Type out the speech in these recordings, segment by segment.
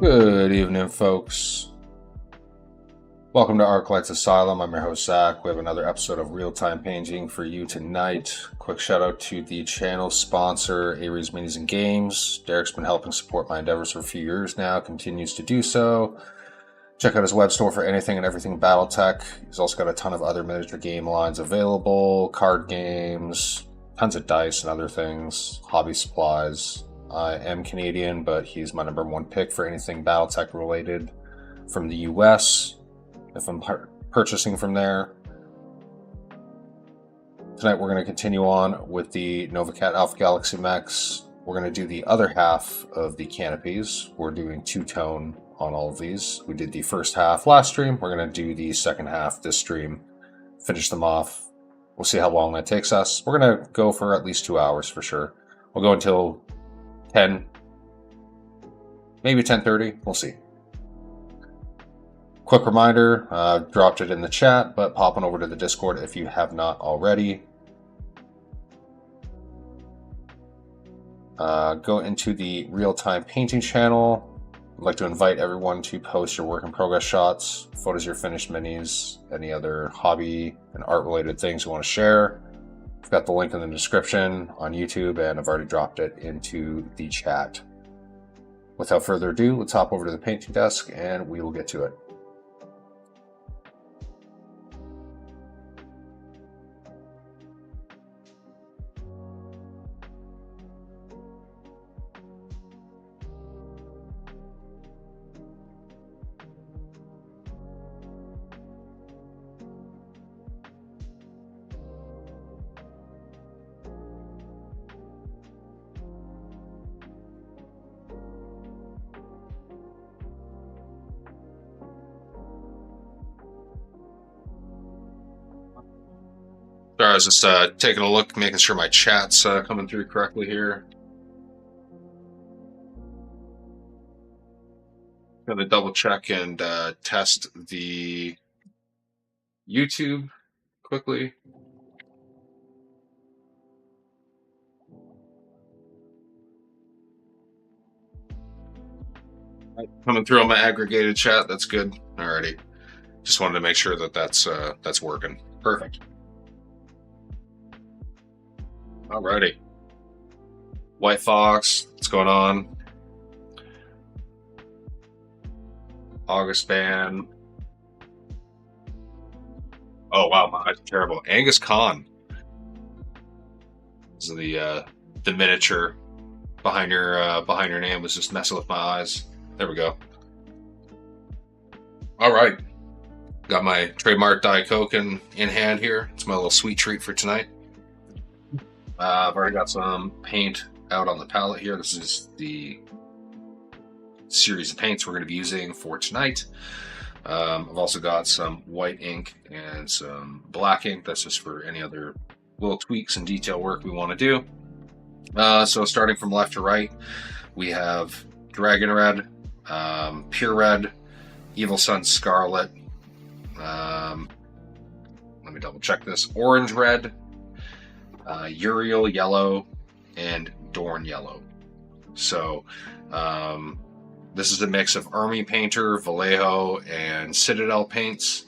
Good evening, folks. Welcome to Arclight's Asylum. I'm your host, Zach. We have another episode of real-time painting for you tonight. Quick shout out to the channel sponsor, Aries Minis and Games. Derek's been helping support my endeavors for a few years now, continues to do so. Check out his web store for anything and everything Battletech. He's also got a ton of other miniature game lines available, card games, tons of dice and other things, hobby supplies. I am Canadian, but he's my #1 pick for anything Battletech related from the US, if I'm purchasing from there. Tonight we're going to continue on with the Novacat Alpha Galaxy mechs. We're going to do the other half of the canopies. We're doing two-tone on all of these. We did the first half last stream. We're going to do the second half this stream. Finish them off. We'll see how long that takes us. We're going to go for at least 2 hours for sure. We'll go until 10, maybe 10:30. We'll see. Quick reminder, dropped it in the chat, but pop on over to the Discord if you have not already. Go into the real-time painting channel. I'd like to invite everyone to post your work in progress shots, photos of your finished minis, any other hobby and art related things you want to share. I've got the link in the description on YouTube and I've already dropped it into the chat. Without further ado, let's hop over to the painting desk and we will get to it. Sorry, I was just taking a look, making sure my chat's coming through correctly here. Gonna double check and test the YouTube quickly. Coming through on my aggregated chat, that's good. Alrighty. Just wanted to make sure that that's working. Perfect. Alrighty. White Fox, what's going on? August Band. Oh wow, my eyes are terrible. Angus Khan. This is the miniature behind your name was just messing with my eyes. There we go. Alright. Got my trademark Diet Coke in hand here. It's my little sweet treat for tonight. I've already got some paint out on the palette here. This is the series of paints we're going to be using for tonight. I've also got some white ink and some black ink. That's just for any other little tweaks and detail work we want to do. So starting from left to right, we have Dragon Red, Pure Red, Evil Sun Scarlet, let me double check this, Orange Red, Uriel Yellow, and Dorn Yellow. So this is a mix of Army Painter, Vallejo, and Citadel paints.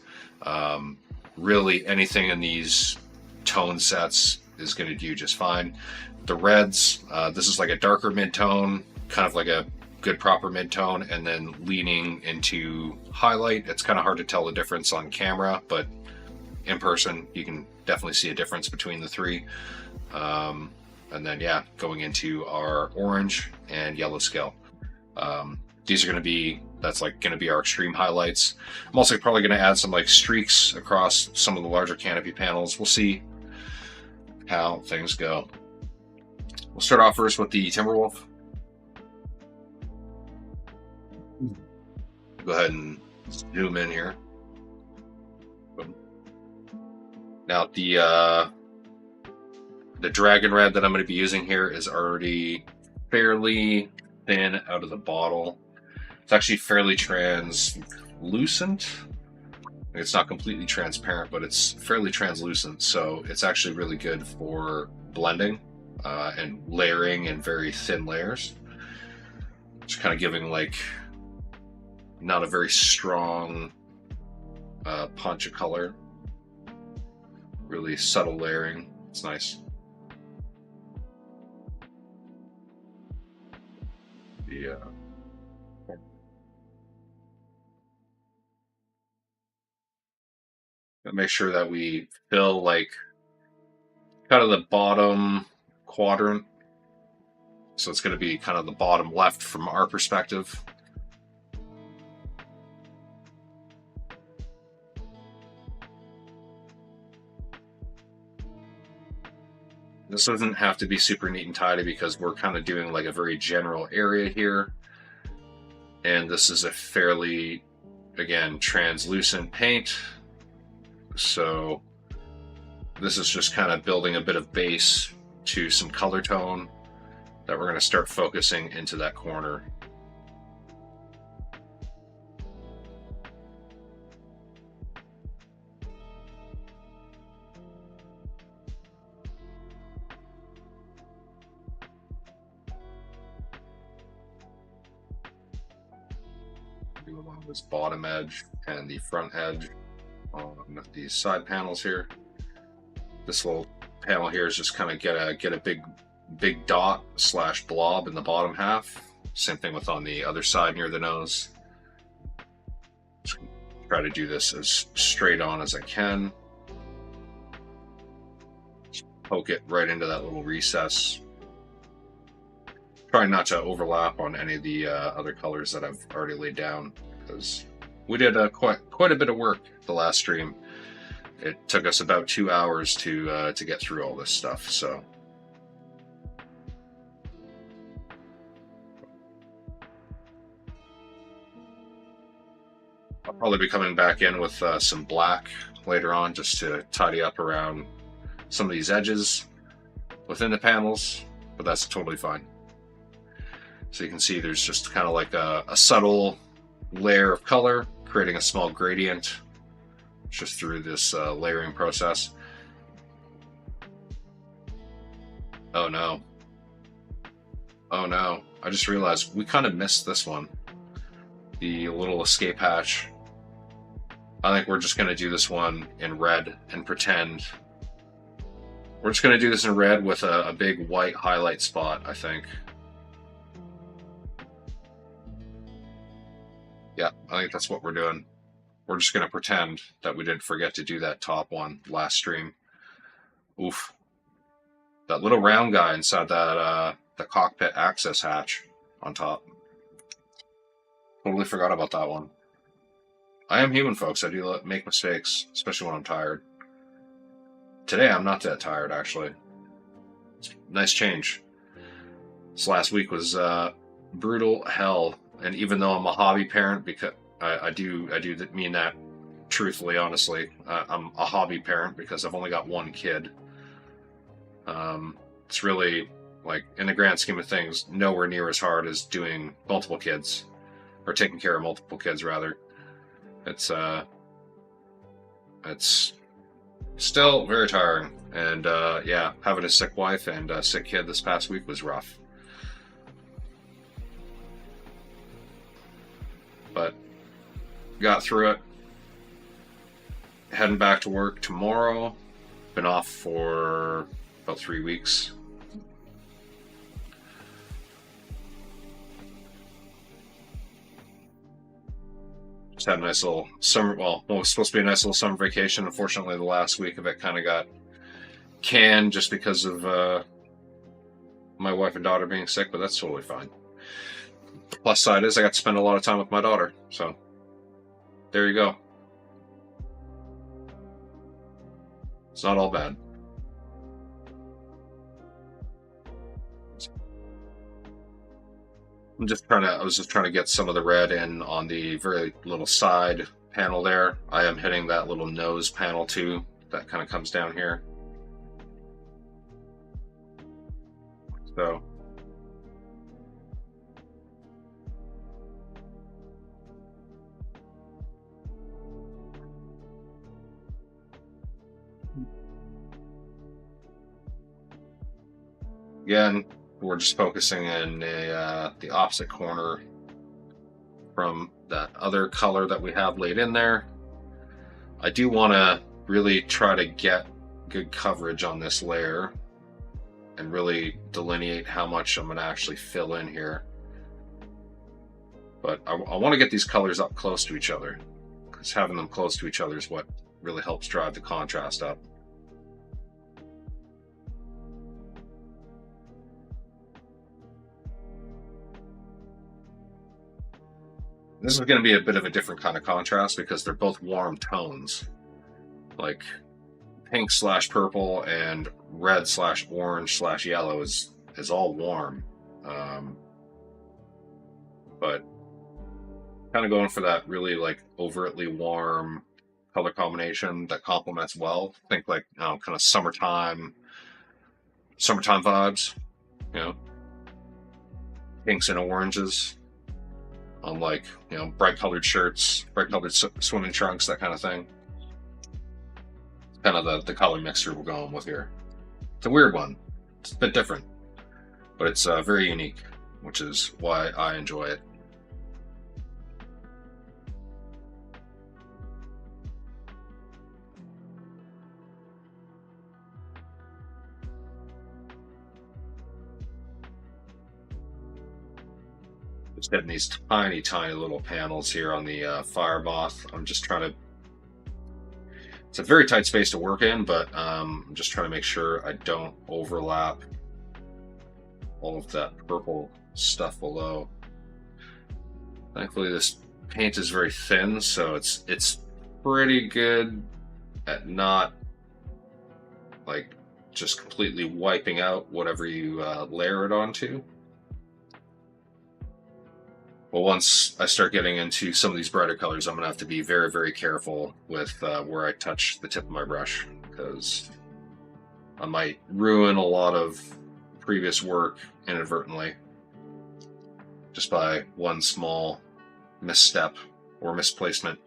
Really anything in these tone sets is going to do just fine. The reds, this is like a darker mid-tone, kind of like a good proper mid-tone, and then leaning into highlight. It's kind of hard to tell the difference on camera, but in person you can definitely see a difference between the three. And then yeah, going into our orange and yellow scale. These are going to be, that's like going to be our extreme highlights. I'm also probably going to add some like streaks across some of the larger canopy panels. We'll see how things go. We'll start off first with the Timberwolf. Go ahead and zoom in here. Now the Dragon Red that I'm going to be using here is already fairly thin out of the bottle. It's actually fairly translucent. It's not completely transparent, but it's fairly translucent, so it's actually really good for blending and layering in very thin layers. Just kind of giving like not a very strong punch of color. Really subtle layering. It's nice. Make sure that we fill like kind of the bottom quadrant. So it's going to be kind of the bottom left from our perspective. This doesn't have to be super neat and tidy because we're kind of doing like a very general area here. And this is a fairly, again, translucent paint. So this is just kind of building a bit of base to some color tone that we're going to start focusing into that corner. Do along this bottom edge and the front edge on these side panels here. This little panel here is just kind of get a big dot slash blob in the bottom half. Same thing with on the other side near the nose. Just try to do this as straight on as I can. Just poke it right into that little recess. Trying not to overlap on any of the other colors that I've already laid down, because we did quite a bit of work the last stream. It took us about 2 hours to get through all this stuff. So I'll probably be coming back in with some black later on just to tidy up around some of these edges within the panels, but that's totally fine. So you can see there's just kind of like a subtle layer of color, creating a small gradient just through this layering process. Oh no. Oh no. I just realized we kind of missed this one. The little escape hatch. I think we're just going to do this one in red and pretend. We're just going to do this in red with a big white highlight spot, I think. Yeah, I think that's what we're doing. We're just going to pretend that we didn't forget to do that top one last stream. Oof. That little round guy inside that the cockpit access hatch on top. Totally forgot about that one. I am human, folks. I do make mistakes, especially when I'm tired. Today, I'm not that tired, actually. Nice change. This last week was brutal hell. And even though I'm a hobby parent, because I do mean that truthfully, honestly, I'm a hobby parent because I've only got one kid. It's really, like, in the grand scheme of things, nowhere near as hard as doing multiple kids, or taking care of multiple kids, rather. It's still very tiring, and yeah, having a sick wife and a sick kid this past week was rough. But got through it. Heading back to work tomorrow. Been off for about 3 weeks. Just had a nice little summer. Well, it was supposed to be a nice little summer vacation. Unfortunately, the last week of it kind of got canned just because of my wife and daughter being sick, but that's totally fine. Plus side is I got to spend a lot of time with my daughter, so there you go. It's not all bad. I was just trying to get some of the red in on the very little side panel there. I am hitting that little nose panel too. That kind of comes down here. So again, we're just focusing in the opposite corner from that other color that we have laid in there. I do want to really try to get good coverage on this layer and really delineate how much I'm going to actually fill in here. But I want to get these colors up close to each other, because having them close to each other is what really helps drive the contrast up. This is going to be a bit of a different kind of contrast because they're both warm tones. Like pink / purple and red / orange / yellow is all warm. But kind of going for that really like overtly warm color combination that complements well. Think like kind of summertime vibes, you know, pinks and oranges on like, you know, bright colored shirts, bright colored swimming trunks, that kind of thing. It's kind of the color mixture we're going with here. It's a weird one. It's a bit different, but it's very unique, which is why I enjoy it. Just getting these tiny, tiny little panels here on the fire moth. I'm just trying to. It's a very tight space to work in, but I'm just trying to make sure I don't overlap all of that purple stuff below. Thankfully, this paint is very thin, so it's pretty good at not like just completely wiping out whatever you layer it onto. But once I start getting into some of these brighter colors, I'm going to have to be very, very careful with where I touch the tip of my brush, because I might ruin a lot of previous work inadvertently just by one small misstep or misplacement.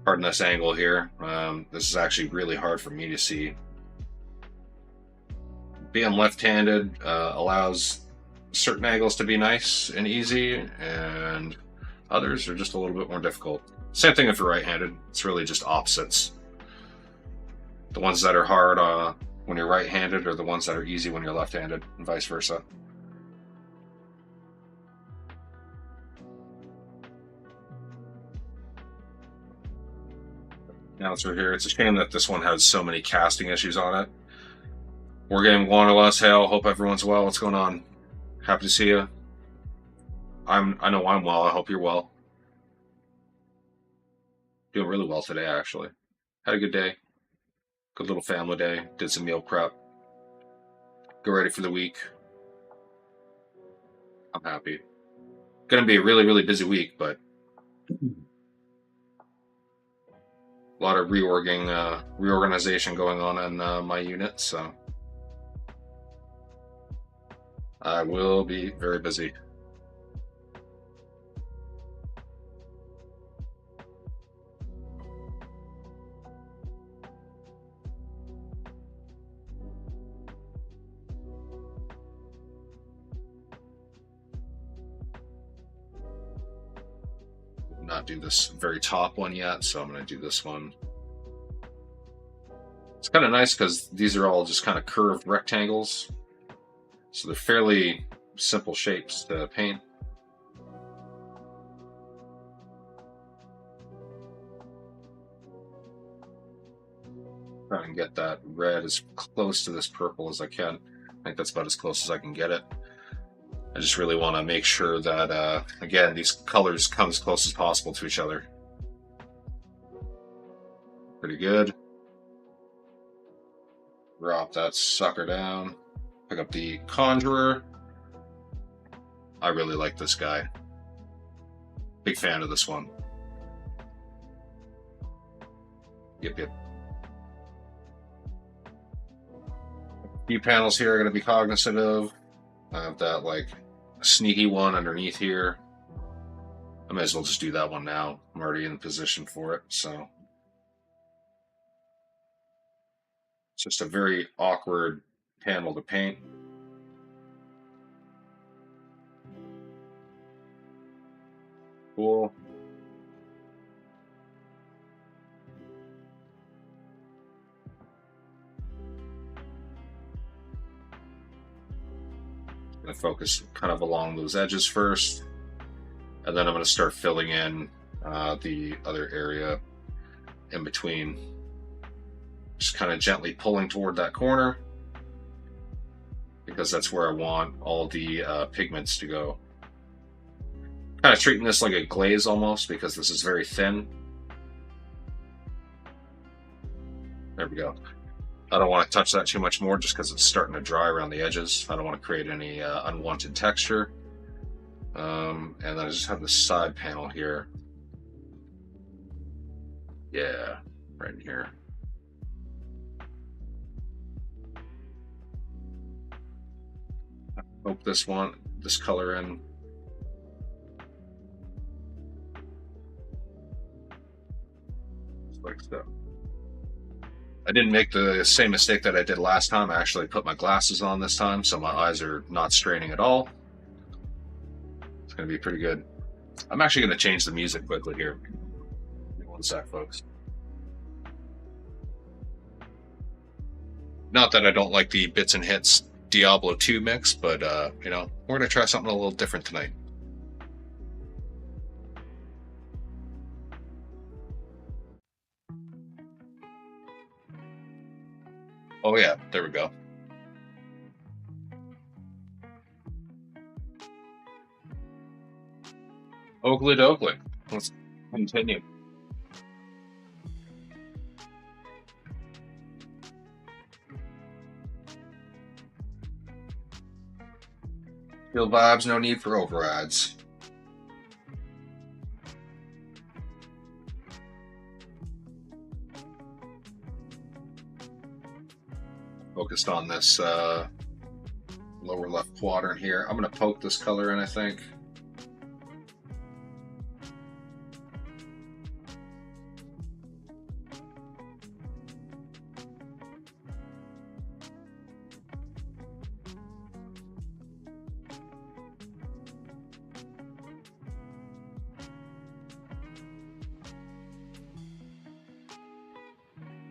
Pardon this angle here. This is actually really hard for me to see. Being left-handed allows certain angles to be nice and easy, and others are just a little bit more difficult. Same thing if you're right-handed. It's really just opposites. The ones that are hard when you're right-handed are the ones that are easy when you're left-handed, and vice versa. Now it's right here. It's a shame that this one has so many casting issues on it. We're getting one or less hail. Hope everyone's well. What's going on? Happy to see you. I know I'm well. I hope you're well. Doing really well today, actually. Had a good day. Good little family day. Did some meal prep. Get ready for the week. I'm happy. Gonna be a really, really busy week, but a lot of reorganization going on in my unit, so I will be very busy. Not do this very top one yet, so I'm going to do this one. It's kind of nice because these are all just kind of curved rectangles, so they're fairly simple shapes to paint. Try and get that red as close to this purple as I can. I think that's about as close as I can get it. I just really want to make sure that, again, these colors come as close as possible to each other. Pretty good. Drop that sucker down. Pick up the Conjurer. I really like this guy. Big fan of this one. Yep. A few panels here are going to be cognizant of. I have that like sneaky one underneath here. I might as well just do that one now. I'm already in position for it, so it's just a very awkward panel to paint. Cool. I'm going to focus kind of along those edges first, and then I'm going to start filling in the other area in between. Just kind of gently pulling toward that corner, because that's where I want all the pigments to go. Kind of treating this like a glaze almost, because this is very thin. There we go. I don't want to touch that too much more just because it's starting to dry around the edges. I don't want to create any unwanted texture. And then I just have the side panel here. Yeah, right in here. Hope this color in. Like so. I didn't make the same mistake that I did last time. I actually put my glasses on this time, so my eyes are not straining at all. It's going to be pretty good. I'm actually going to change the music quickly here. Give me one sec, folks. Not that I don't like the Bits and Hits Diablo 2 mix, but you know, we're going to try something a little different tonight. Oh yeah, there we go. Oakley to Oakley. Let's continue. Feel vibes, no need for overrides. Focused on this lower left quadrant here. I'm going to poke this color in, I think.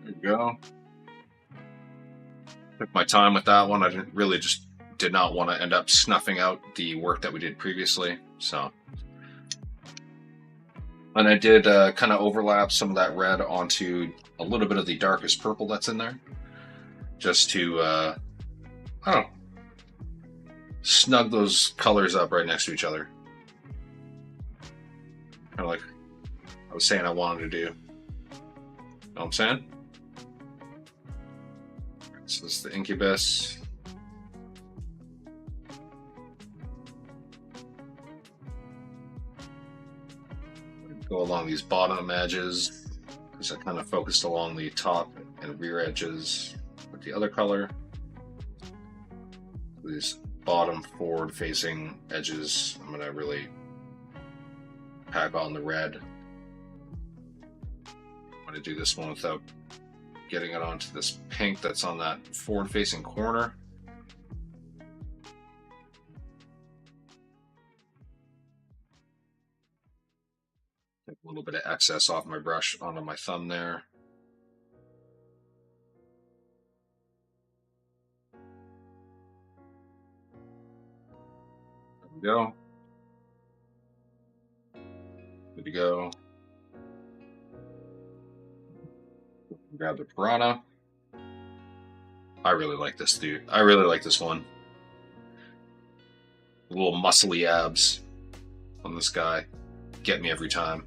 There we go. Took my time with that one. I did not want to end up snuffing out the work that we did previously. So, and I did kind of overlap some of that red onto a little bit of the darkest purple that's in there, just to I don't know, snug those colors up right next to each other. Kind of like I was saying I wanted to do. Know what I'm saying? So this is the Incubus. Go along these bottom edges, because I kind of focused along the top and rear edges with the other color. These bottom forward facing edges, I'm going to really pack on the red. I'm going to do this one without getting it onto this pink that's on that forward facing corner. Take a little bit of excess off my brush onto my thumb there. There we go. Good to go. Grab the Piranha. I really like this dude. I really like this one. The little muscly abs on this guy get me every time.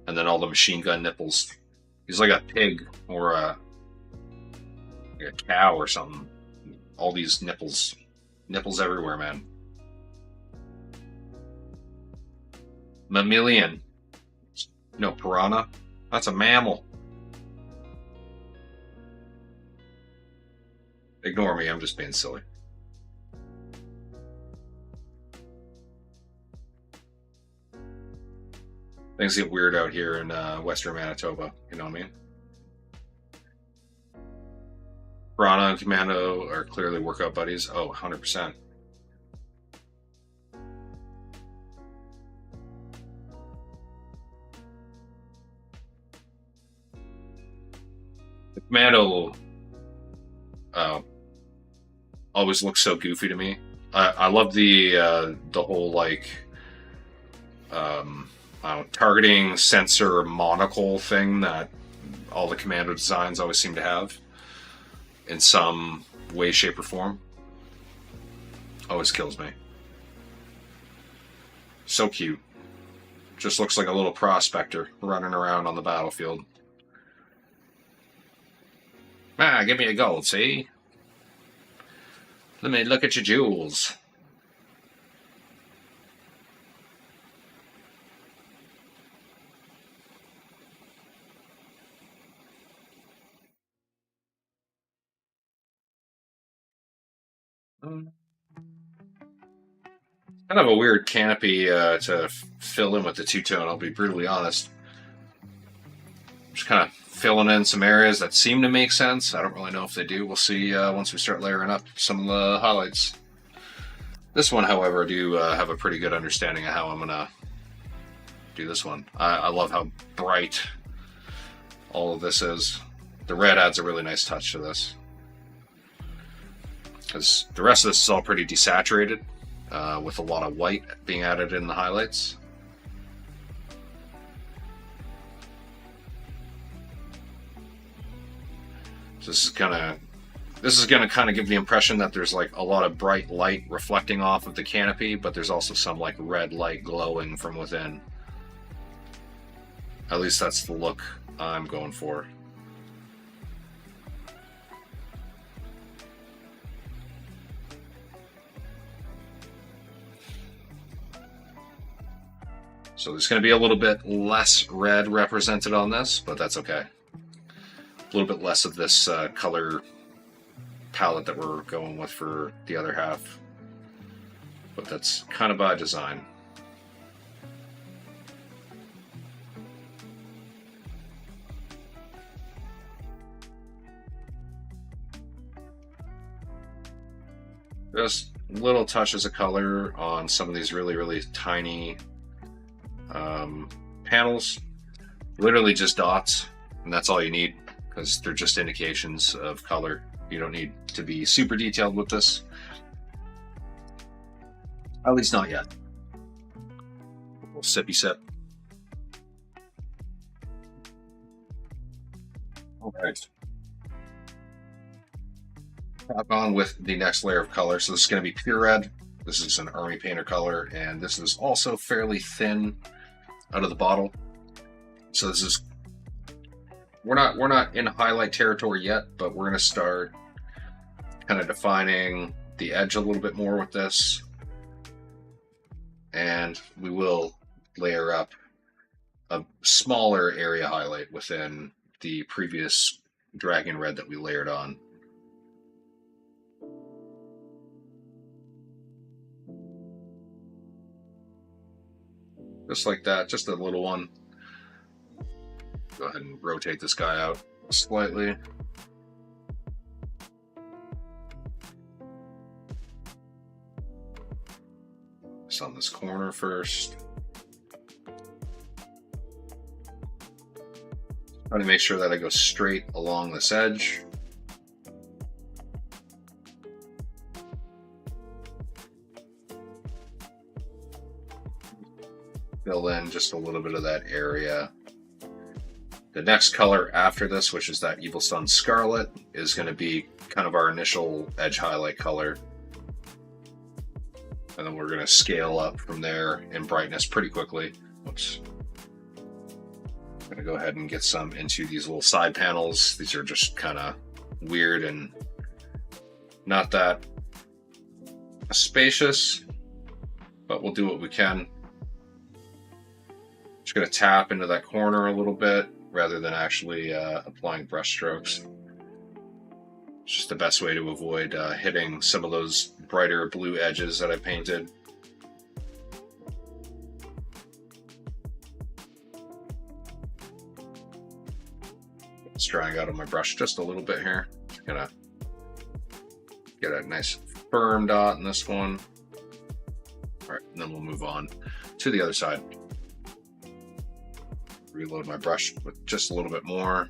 And then all the machine gun nipples. He's like a pig or a cow or something. All these nipples. Nipples everywhere, man. Mammalian. No, piranha. That's a mammal. Ignore me, I'm just being silly. Things get weird out here in Western Manitoba, you know what I mean? Piranha and Commando are clearly workout buddies. Oh, 100%. Commando always looks so goofy to me. I love the whole like targeting sensor monocle thing that all the Commando designs always seem to have in some way, shape, or form. Always kills me. So cute. Just looks like a little prospector running around on the battlefield. Ah, give me a gold, see? Let me look at your jewels. Kind of a weird canopy to fill in with the two-tone, I'll be brutally honest. Just kind of filling in some areas that seem to make sense. I don't really know if they do. We'll see once we start layering up some of the highlights. This one, however, I do have a pretty good understanding of how I'm going to do this one. I love how bright all of this is. The red adds a really nice touch to this, because the rest of this is all pretty desaturated, with a lot of white being added in the highlights. So this is gonna kind of give the impression that there's like a lot of bright light reflecting off of the canopy, but there's also some like red light glowing from within. At least that's the look I'm going for. So there's going to be a little bit less red represented on this, but that's okay. A little bit less of this color palette that we're going with for the other half. But that's kind of by design. Just little touches of color on some of these really, really tiny panels. Literally just dots, and that's all you need, because they're just indications of color. You don't need to be super detailed with this. At least not yet. A little sippy sip. All right. Tap on with the next layer of color. So this is going to be pure red. This is an Army Painter color, and this is also fairly thin out of the bottle. So this is, we're not in highlight territory yet, but we're going to start kind of defining the edge a little bit more with this, and we will layer up a smaller area highlight within the previous dragon red that we layered on. Just like that, just a little one. Go ahead and rotate this guy out slightly. Just on this corner first. Try to make sure that I go straight along this edge. Fill in just a little bit of that area. The next color after this, which is that Evil Sun Scarlet, is going to be kind of our initial edge highlight color. And then we're going to scale up from there in brightness pretty quickly. Oops. I'm going to go ahead and get some into these little side panels. These are just kind of weird and not that spacious, but we'll do what we can. Just going to tap into that corner a little bit rather than actually applying brush strokes. It's just the best way to avoid hitting some of those brighter blue edges that I painted. It's drying out on my brush just a little bit here. Just gonna get a nice firm dot in this one. All right, and then we'll move on to the other side. Reload my brush with just a little bit more.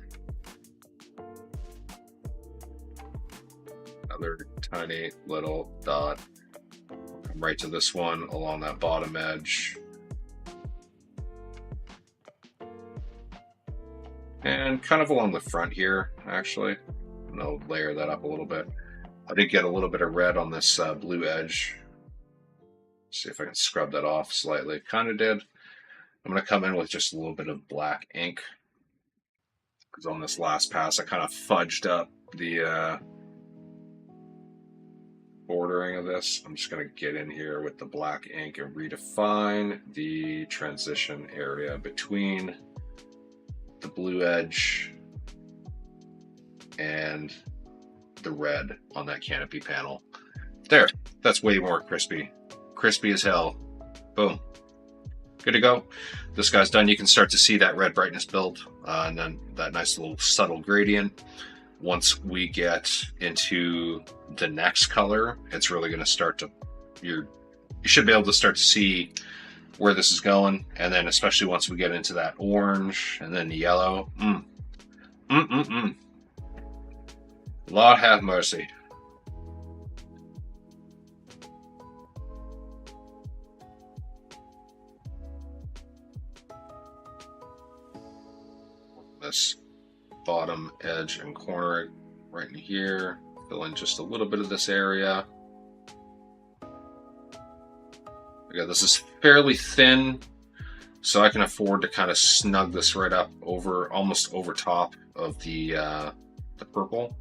tiny little dot. Come right to this one along that bottom edge. And kind of along the front here, actually. And I'll layer that up a little bit. I did get a little bit of red on this blue edge. See if I can scrub that off slightly. Kind of did. I'm going to come in with just a little bit of black ink. Because on this last pass, I kind of fudged up the bordering of this. I'm just going to get in here with the black ink and redefine the transition area between the blue edge and the red on that canopy panel. There, that's way more crispy. Crispy as hell. Boom. Good to go. This guy's done. You can start to see that red brightness build and then that nice little subtle gradient. Once we get into the next color, it's really going to start to, you should be able to start to see where this is going. And then especially once we get into that orange and then the yellow. Lord have mercy. This bottom edge and corner right in here. Fill in just a little bit of this area. Okay, this is fairly thin, so I can afford to kind of snug this right up over, almost over top of the purple.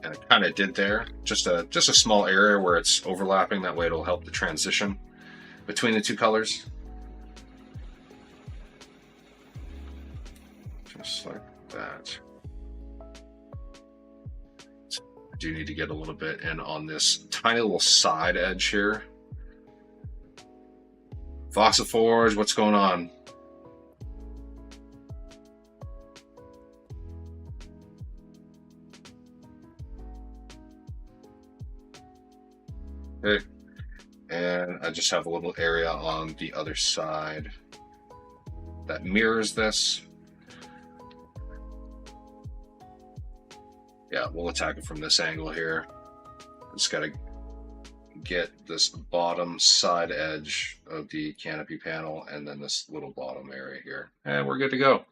And I kind of did there. Just a small area where it's overlapping. That way it'll help the transition between the two colors. Just like that. I do need to get a little bit in on this tiny little side edge here. Voxiforge, what's going on? Okay. And I just have a little area on the other side that mirrors this. Yeah, we'll attack it from this angle here. Just gotta get this bottom side edge of the canopy panel and then this little bottom area here. And we're good to go.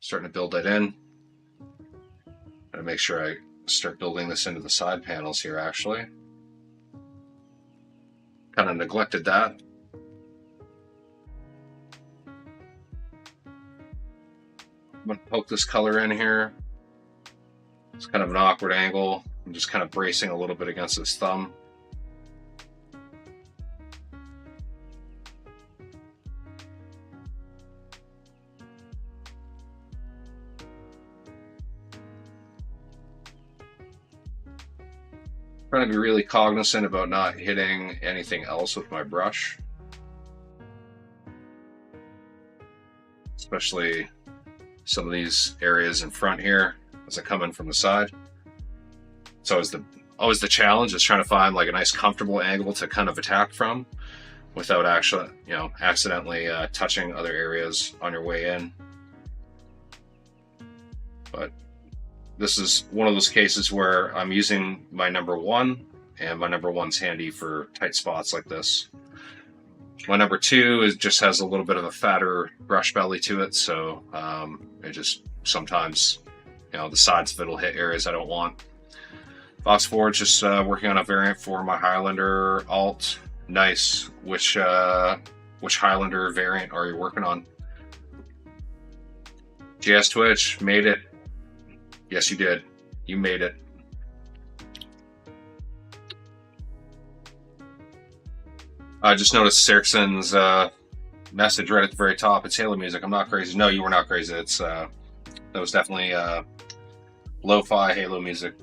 Starting to build that in. Gotta make sure I start building this into the side panels here actually. Kind of neglected that. I'm gonna poke this color in here. It's kind of an awkward angle. I'm just kind of bracing a little bit against this thumb. Trying to be really cognizant about not hitting anything else with my brush. Especially some of these areas in front here as I come in from the side. So always the challenge is trying to find like a nice comfortable angle to kind of attack from without actually, accidentally touching other areas on your way in. But this is one of those cases where I'm using my number one, and my number one's handy for tight spots like this. My number two just has a little bit of a fatter brush belly to it, so it just sometimes, the sides of it will hit areas I don't want. Voxiforge just working on a variant for my Highlander alt. Nice. Which Highlander variant are you working on? GS Twitch made it. Yes, you did. You made it. I just noticed Sarkson's message right at the very top. It's Halo music. I'm not crazy. No, you were not crazy. It's that was definitely lo-fi Halo music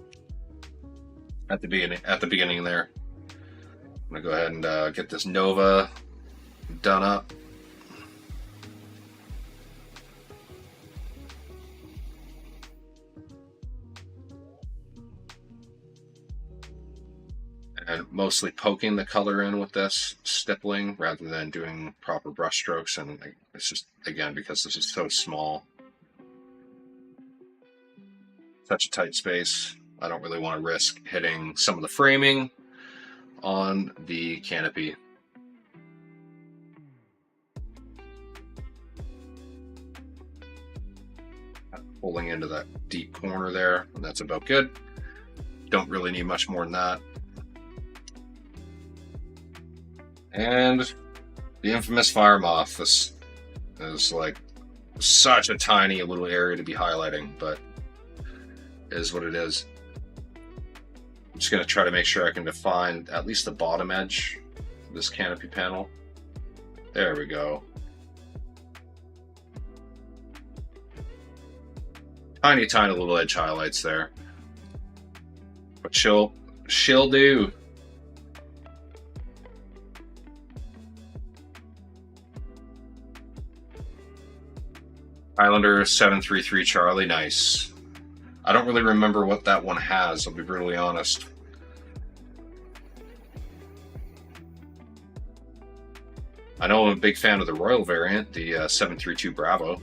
at the beginning. At the beginning there. I'm gonna go ahead and get this Nova done up. And mostly poking the color in with this, stippling, rather than doing proper brush strokes. And it's just, again, because this is so small. such a tight space. I don't really want to risk hitting some of the framing on the canopy. Pulling into that deep corner there, and that's about good. Don't really need much more than that. And the infamous fire moth. This is like such a tiny little area to be highlighting, but it is what it is. I'm just going to try to make sure I can define at least the bottom edge of this canopy panel. There we go. Tiny little edge highlights there, but she'll do. Highlander 733 Charlie, nice. I don't really remember what that one has, I'll be brutally honest. I know I'm a big fan of the Royal variant, the 732 Bravo.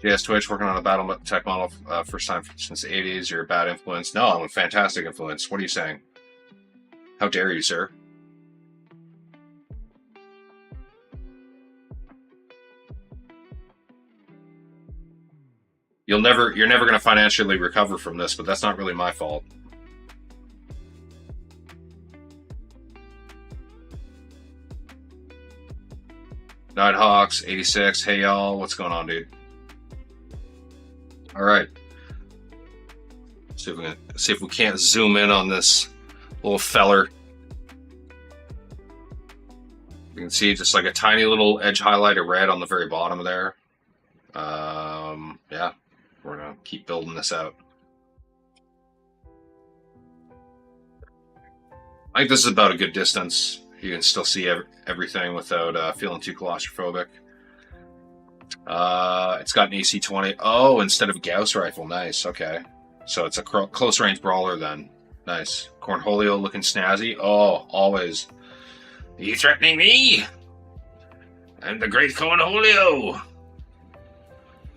JS Twitch, working on a battle tech model first time since the 80s. You're a bad influence. No, I'm a fantastic influence. What are you saying? How dare you, sir? You're never going to financially recover from this, but that's not really my fault. Nighthawks 86. Hey y'all, what's going on, dude? All right. See if we can't zoom in on this little feller. You can see just like a tiny little edge highlight of red on the very bottom of there. Yeah, we're gonna keep building this out. I think this is about a good distance. You can still see everything without feeling too claustrophobic. It's got an AC-20. Oh, instead of a Gauss rifle. Nice. Okay. So it's a close range brawler then. Nice. Cornholio looking snazzy. Oh, always. Are you threatening me? I'm the great Cornholio.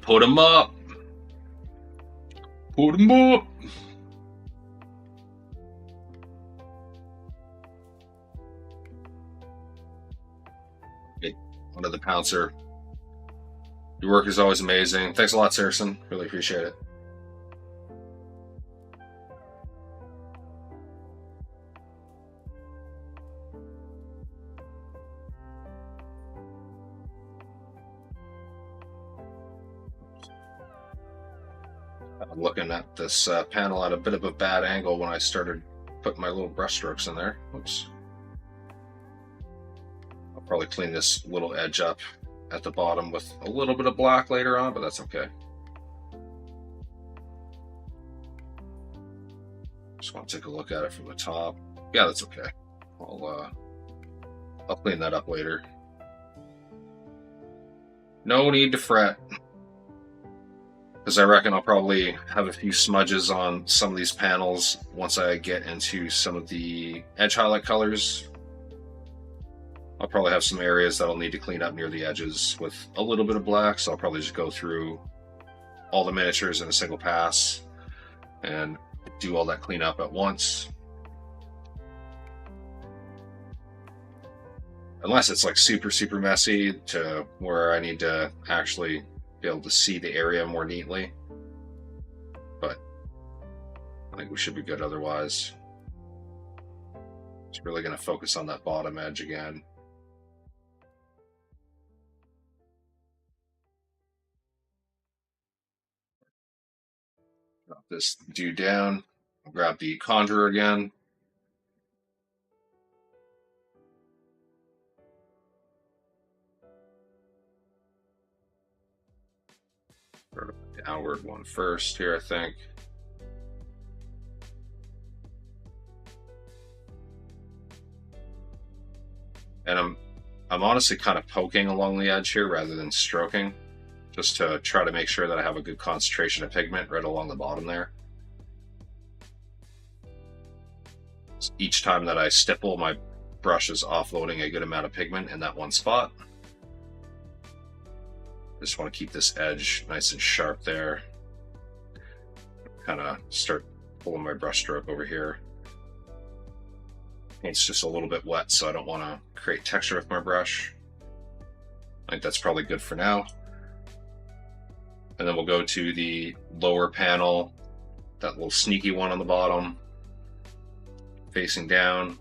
Put him up. Put him up. Okay. Onto the Pouncer. Your work is always amazing. Thanks a lot, Saracen. Really appreciate it. I'm looking at this panel at a bit of a bad angle when I started putting my little brush strokes in there. Oops. I'll probably clean this little edge up at the bottom with a little bit of black later on, but that's okay. Just want to take a look at it from the top. Yeah, that's okay. I'll clean that up later. No need to fret, because I reckon I'll probably have a few smudges on some of these panels once I get into some of the edge highlight colors. I'll probably have some areas that I'll need to clean up near the edges with a little bit of black, so I'll probably just go through all the miniatures in a single pass and do all that cleanup at once. Unless it's like super messy to where I need to actually be able to see the area more neatly. But I think we should be good otherwise. Just really going to focus on that bottom edge again. Drop this dude down. I'll grab the Conjurer again. Start with the downward one first here, I think. And I'm honestly kind of poking along the edge here rather than stroking, just to try to make sure that I have a good concentration of pigment right along the bottom there. each time that I stipple, my brush is offloading a good amount of pigment in that one spot. Just want to keep this edge nice and sharp there. Kind of start pulling my brush stroke over here. Paint's just a little bit wet, so I don't want to create texture with my brush. I think that's probably good for now. And then we'll go to the lower panel, that little sneaky one on the bottom, facing down.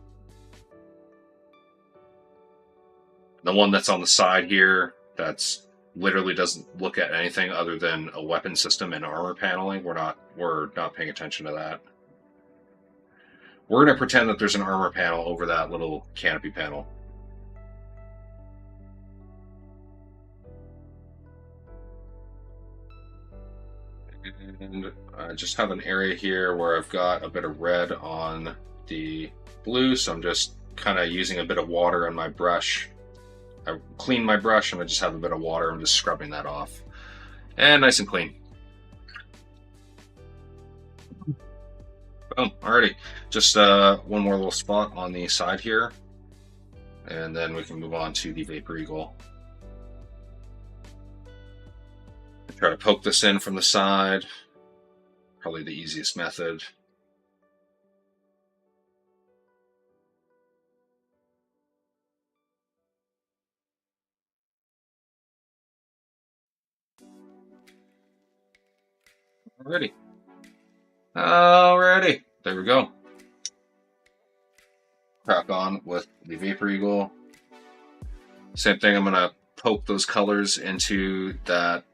The one that's on the side here, that's literally doesn't look at anything other than a weapon system and armor paneling. We're not paying attention to that. We're going to pretend that there's an armor panel over that little canopy panel. And I just have an area here where I've got a bit of red on the blue, so I'm just kind of using a bit of water on my brush. I clean my brush and I just have a bit of water. I'm just scrubbing that off. And nice and clean. Boom, alrighty. Just one more little spot on the side here. And then we can move on to the Vapor Eagle. Try to poke this in from the side. Probably the easiest method. Alrighty. There we go. Crack on with the Vapor Eagle. Same thing, I'm going to poke those colors into that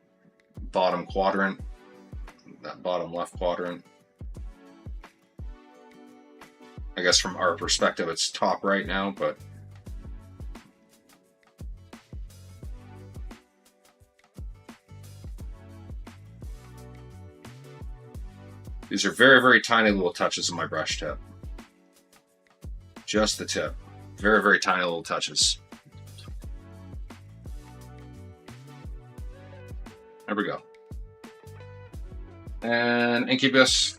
bottom quadrant, that bottom left quadrant. I guess from our perspective it's top right now, but these are very, very tiny little touches of my brush tip. Just the tip. Very, very tiny little touches. There we go. And Incubus.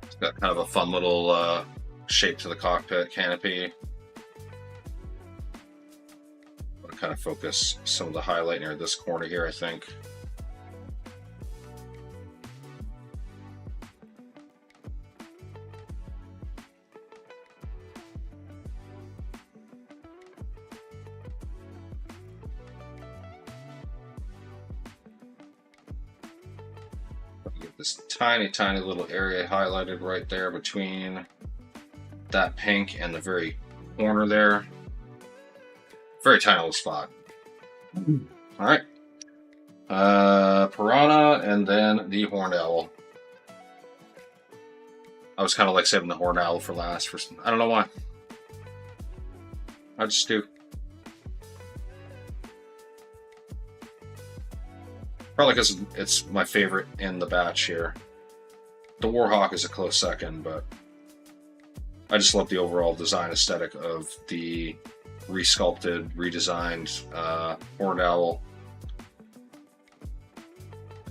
It's got kind of a fun little shape to the cockpit canopy. I'll kind of focus some of the highlight near this corner here, I think. This tiny, tiny little area highlighted right there between that pink and the very corner there. Very tiny little spot. All right. Piranha and then the Horned Owl. I was kind of like saving the Horned Owl for last. I don't know why. I just do. Probably because it's my favorite in the batch here. The Warhawk is a close second, but I just love the overall design aesthetic of the resculpted, redesigned Horned Owl.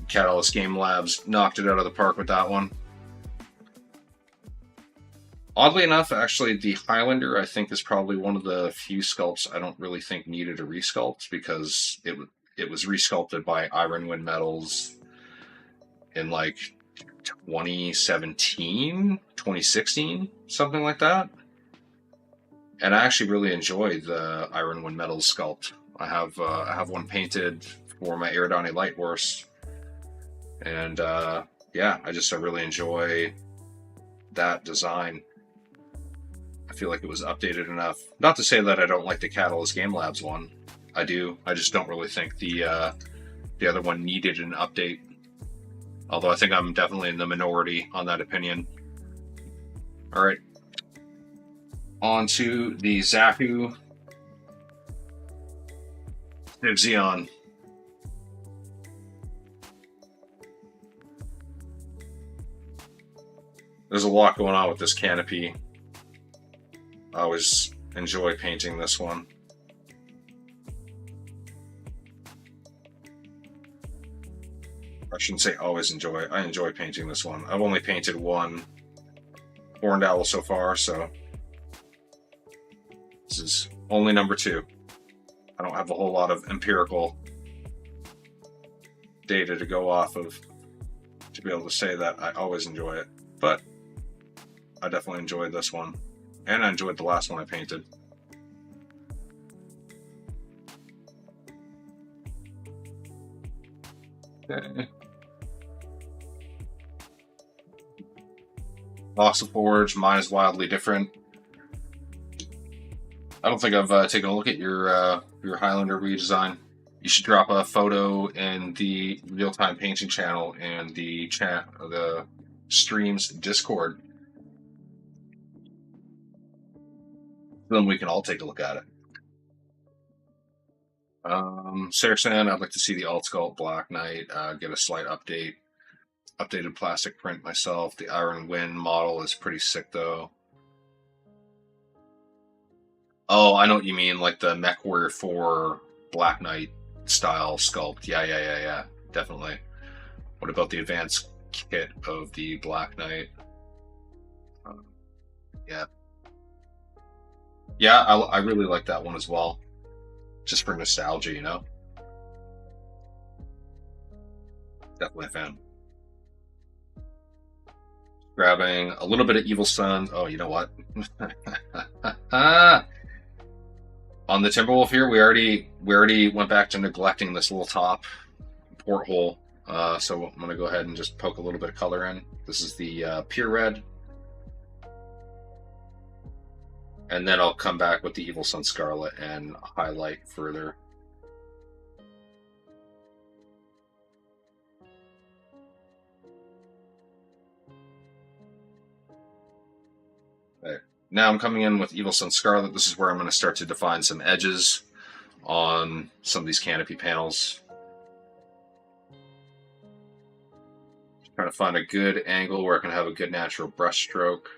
Catalyst Game Labs knocked it out of the park with that one. Oddly enough, actually, the Highlander, I think, is probably one of the few sculpts I don't really think needed a resculpt, because it was resculpted by Ironwind Metals in like 2017, 2016, something like that. And I actually really enjoyed the Ironwind Metals sculpt. I have one painted for my Aerodani Light Horse, and yeah, I really enjoy that design. I feel like it was updated enough. Not to say that I don't like the Catalyst Game Labs one. I do. I just don't really think the other one needed an update. Although I think I'm definitely in the minority on that opinion. All right. On to the Zaku Xeon. There's a lot going on with this canopy. I always enjoy painting this one. I shouldn't say always enjoy. I enjoy painting this one. I've only painted one R3AL so far, so this is only number 2. I don't have a whole lot of empirical data to go off of to be able to say that I always enjoy it, but I definitely enjoyed this one, and I enjoyed the last one I painted. Okay. Forge, mine is wildly different. I don't think I've taken a look at your Highlander redesign. You should drop a photo in the real-time painting channel and the stream's Discord. Then we can all take a look at it. Saracen, I'd like to see the Alt Sculpt Black Knight, get a slight updated plastic print myself. The Iron Wind model is pretty sick though. Oh, I know what you mean, like the Mech Warrior 4 Black Knight style sculpt. Yeah, definitely. What about the advanced kit of the Black Knight? Yeah. Yeah, I really like that one as well. Just for nostalgia, you know? Definitely a fan. Grabbing a little bit of Evil Sun. Oh, you know what? On the Timberwolf here, we already went back to neglecting this little top porthole. So I'm going to go ahead and just poke a little bit of color in. This is the Pure Red. And then I'll come back with the Evil Sun Scarlet and highlight further. Okay. Now I'm coming in with Evil Sun Scarlet. This is where I'm going to start to define some edges on some of these canopy panels. Just trying to find a good angle where I can have a good natural brush stroke.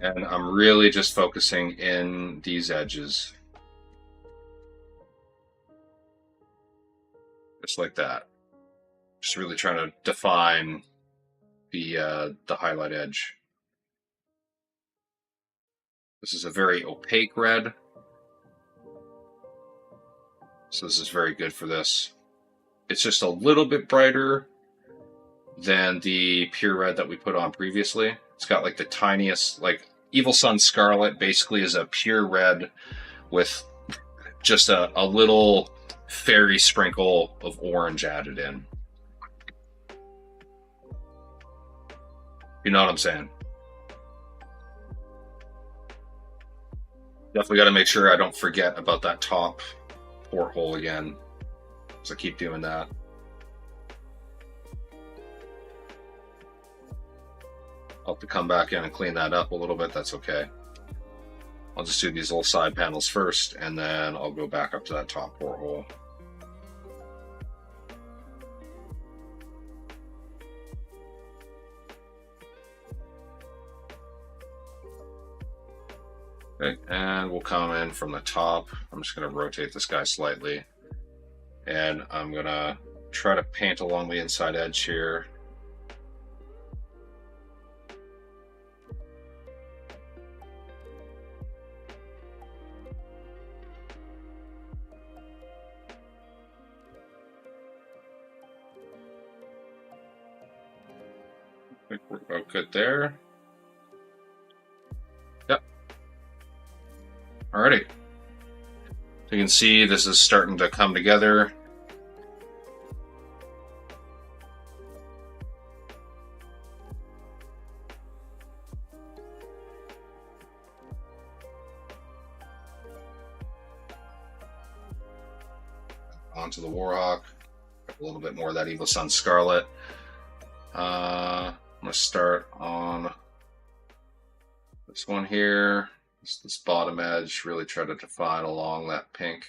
And I'm really just focusing in these edges. Just like that. Just really trying to define the highlight edge. This is a very opaque red. So this is very good for this. It's just a little bit brighter than the pure red that we put on previously. It's got like the tiniest, like Evil Sun Scarlet basically is a pure red with just a little fairy sprinkle of orange added in. You know what I'm saying? Definitely got to make sure I don't forget about that top porthole again, so I keep doing that. I'll have to come back in and clean that up a little bit. That's okay. I'll just do these little side panels first, and then I'll go back up to that top porthole. Okay, and we'll come in from the top. I'm just going to rotate this guy slightly, and I'm going to try to paint along the inside edge here. I think we're about good there. Yep. Alrighty. So you can see this is starting to come together. Onto the Warhawk. A little bit more of that Evil Sun Scarlet. I'm going to start on this one here. This bottom edge, really try to define along that pink.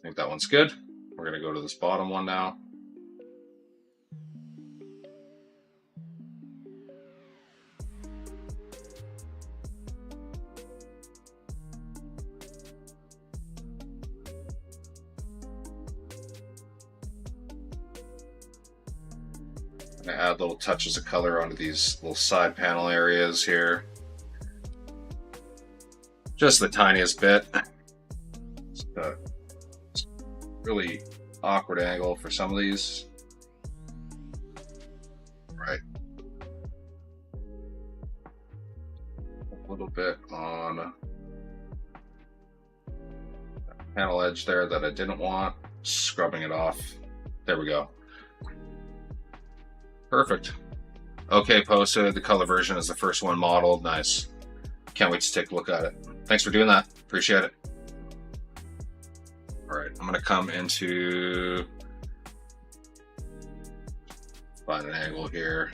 think that one's good. We're going to go to this bottom one now. I'm going to add little touches of color onto these little side panel areas here. Just the tiniest bit. It's a really awkward angle for some of these. Right. A little bit on that panel edge there that I didn't want. Scrubbing it off. There we go. Perfect. Okay, posted. The color version is the first one modeled. Nice. Can't wait to take a look at it. Thanks for doing that. Appreciate it. All right, I'm going to come into, find an angle here.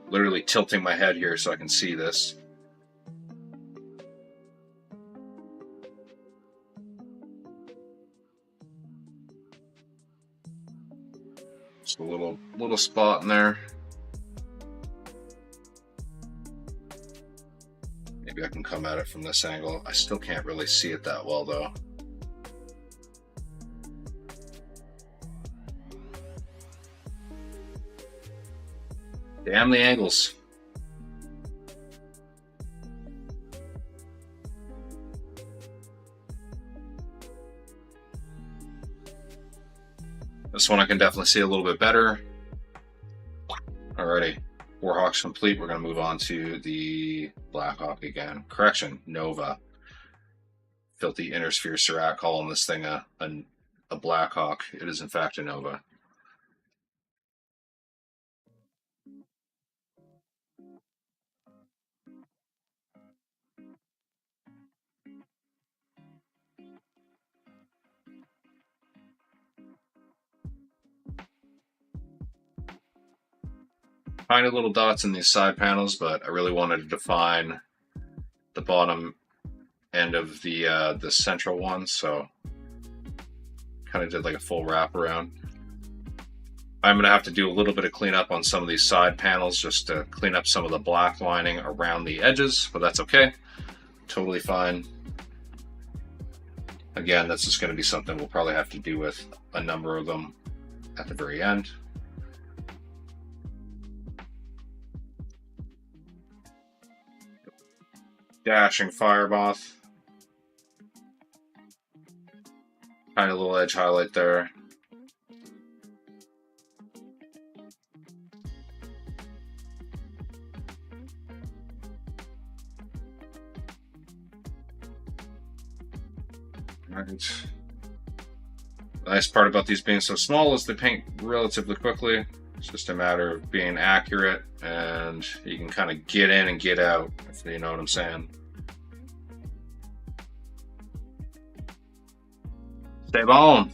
Literally tilting my head here so I can see this. Just a little spot in there. Maybe I can come at it from this angle. I still can't really see it that well though. Damn the angles. This one I can definitely see a little bit better. Alrighty, Warhawk's complete. We're going to move on to the Blackhawk again. Correction, Nova. Filthy Intersphere Serac calling this thing a Blackhawk. It is in fact a Nova. Tiny little dots in these side panels, but I really wanted to define the bottom end of the central one, so kind of did like a full wrap around. I'm going to have to do a little bit of cleanup on some of these side panels just to clean up some of the black lining around the edges, but that's okay. Totally fine. Again, that's just going to be something we'll probably have to do with a number of them at the very end. Dashing Firemoth. Tiny little edge highlight there. Right. The nice part about these being so small is they paint relatively quickly. It's just a matter of being accurate, and you can kind of get in and get out, if you know what I'm saying. Stay on.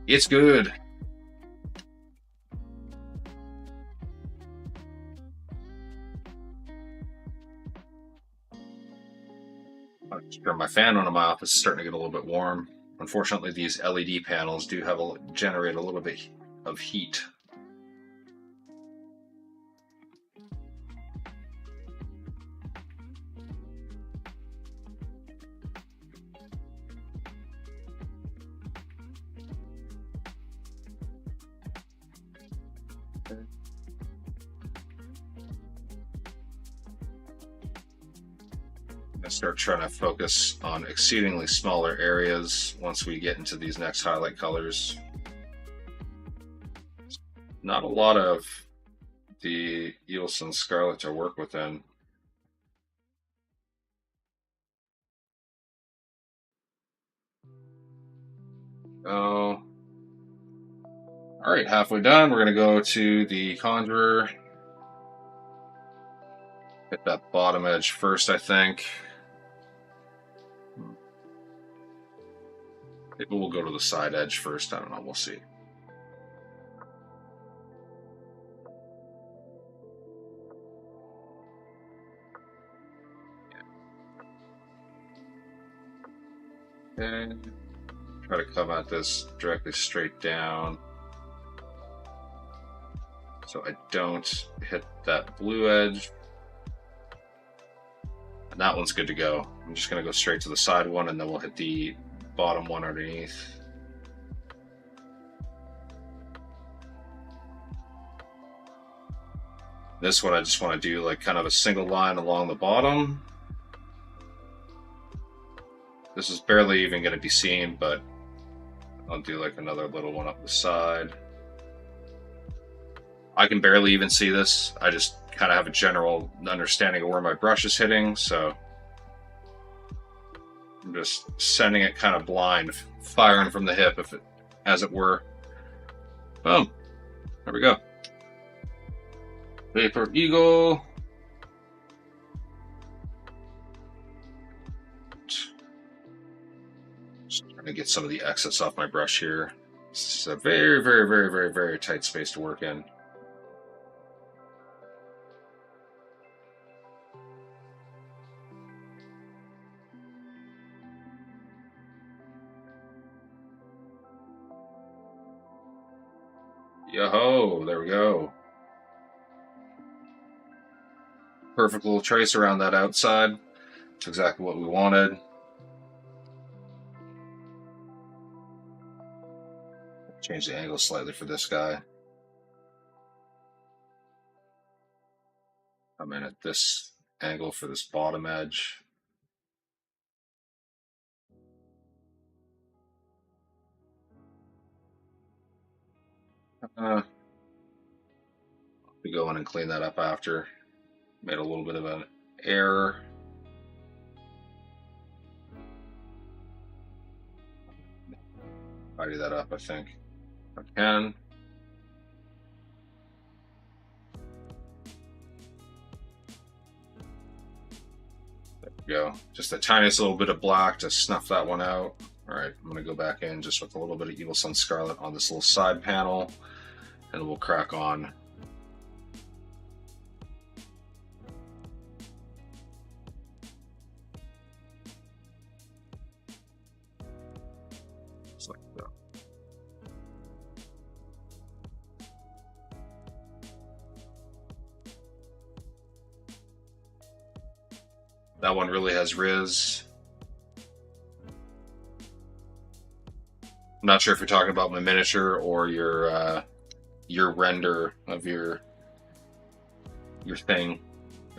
It's good. I just turned my fan on in my office. It's starting to get a little bit warm. Unfortunately, these LED panels do generate a little bit of heat. I start trying to focus on exceedingly smaller areas once we get into these next highlight colors. Not a lot of the Eilson Scarlet to work within. Oh. Alright, halfway done. We're going to go to the Conjurer. Hit that bottom edge first, I think. Maybe we'll go to the side edge first. I don't know. We'll see. And try to come at this directly straight down so I don't hit that blue edge. And that one's good to go. I'm just going to go straight to the side one, and then we'll hit the bottom one underneath. This one I just want to do like kind of a single line along the bottom. This is barely even going to be seen, but I'll do like another little one up the side. I can barely even see this. I just kind of have a general understanding of where my brush is hitting, so I'm just sending it kind of blind, firing from the hip, as it were. Boom. There we go. Vapor Eagle. Just trying to get some of the excess off my brush here. This is a very, very, very, very, very tight space to work in. Yo-ho, there we go. Perfect little trace around that outside. That's exactly what we wanted. Change the angle slightly for this guy. I'm in at this angle for this bottom edge. We go in and clean that up after. Made a little bit of an error. Tidy that up, I think. If I can. There we go. Just the tiniest little bit of black to snuff that one out. All right, I'm going to go back in just with a little bit of Evil Sun Scarlet on this little side panel, and we'll crack on. Just like that. That one really has Riz. I'm not sure if you're talking about my miniature or your render of your thing,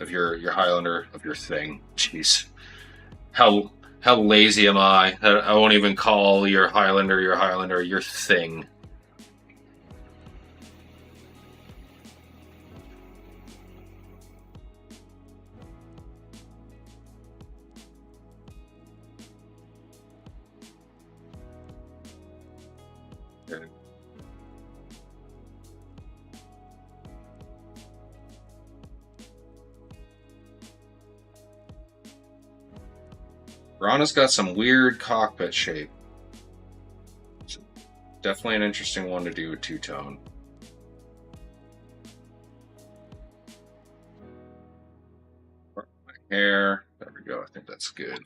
of your Highlander, of your thing. Jeez, how lazy am I? I won't even call your Highlander, your thing. Okay. Rana's got some weird cockpit shape. It's definitely an interesting one to do with two-tone. My hair. There we go. I think that's good.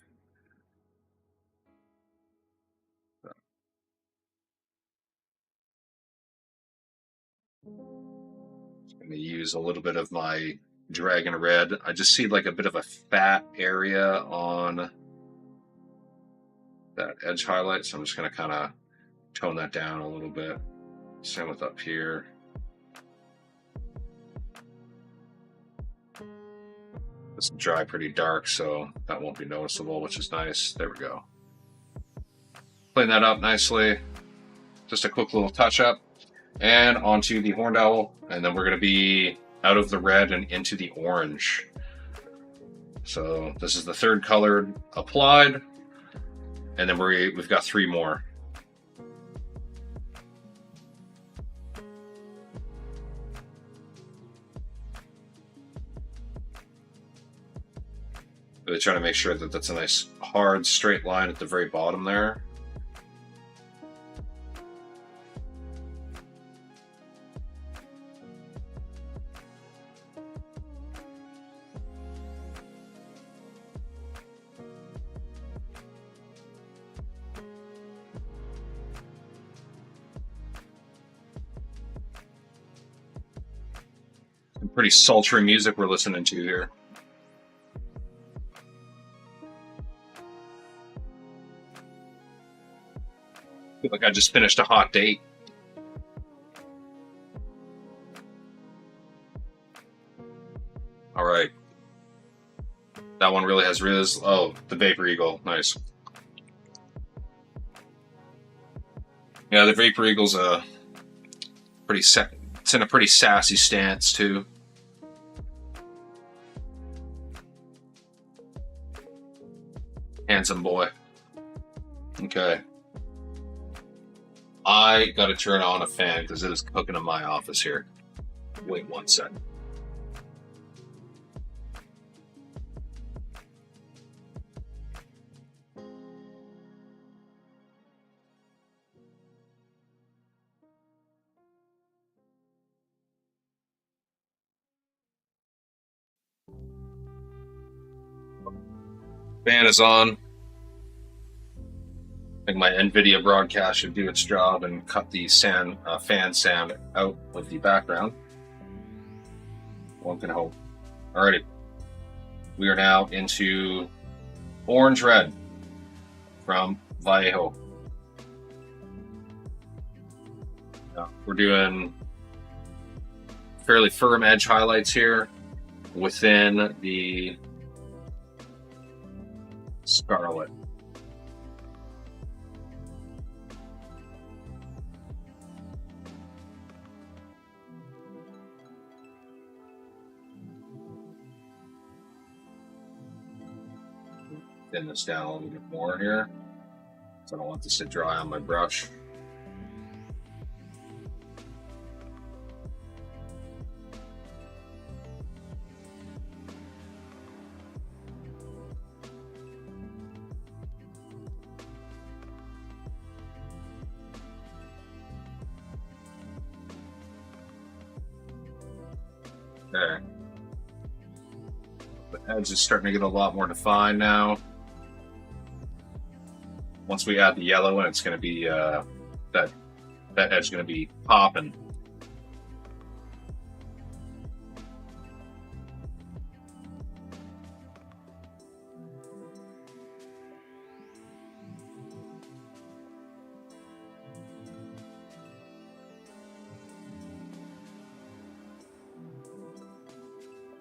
I'm going to use a little bit of my Dragon Red. I just see like a bit of a fat area on that edge highlight, so I'm just going to kind of tone that down a little bit. Same with up here. This will dry pretty dark, so that won't be noticeable, which is nice. There we go. Clean that up nicely. Just a quick little touch up. And onto the horned owl, and then we're going to be out of the red and into the orange. So this is the third color applied, and then we've got 3 more. Really trying to make sure that that's a nice hard straight line at the very bottom there. Pretty sultry music we're listening to here. I feel like I just finished a hot date. All right. That one really has Riz. Oh, the Vapor Eagle. Nice. Yeah, the Vapor Eagle's it's in a pretty sassy stance too. Handsome boy. Okay. I gotta turn on a fan because it is cooking in my office here. Wait 1 second. Fan is on. I think my NVIDIA broadcast should do its job and cut the fan sound out of the background. One can hope. Alrighty. We are now into Orange Red from Vallejo. We're doing fairly firm edge highlights here within the Scarlet. Thin this down a little bit more here, so I don't want this to dry on my brush. There. The edge is starting to get a lot more defined now. Once we add the yellow in, it's going to be that edge is going to be popping.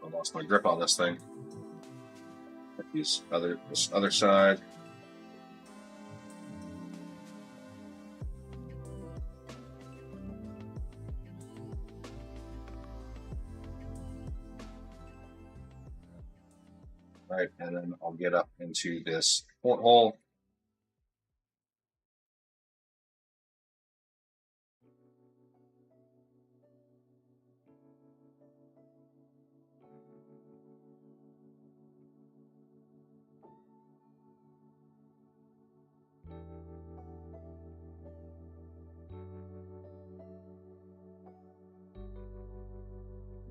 I lost my grip on this thing. This other side. Right, and then I'll get up into this porthole.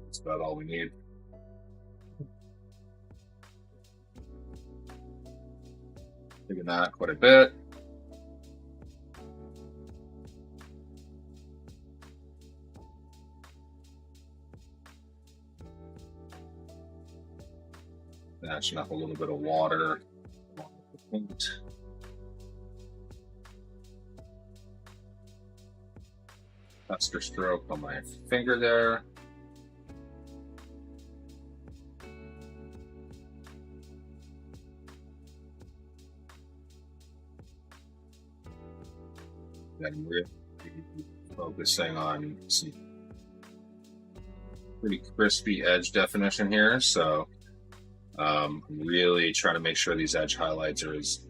That's about all we need. Digging that quite a bit. Matching up a little bit of water along with the paint. Faster stroke on my finger there. Then really focusing on some pretty crispy edge definition here. So I'm really trying to make sure these edge highlights are as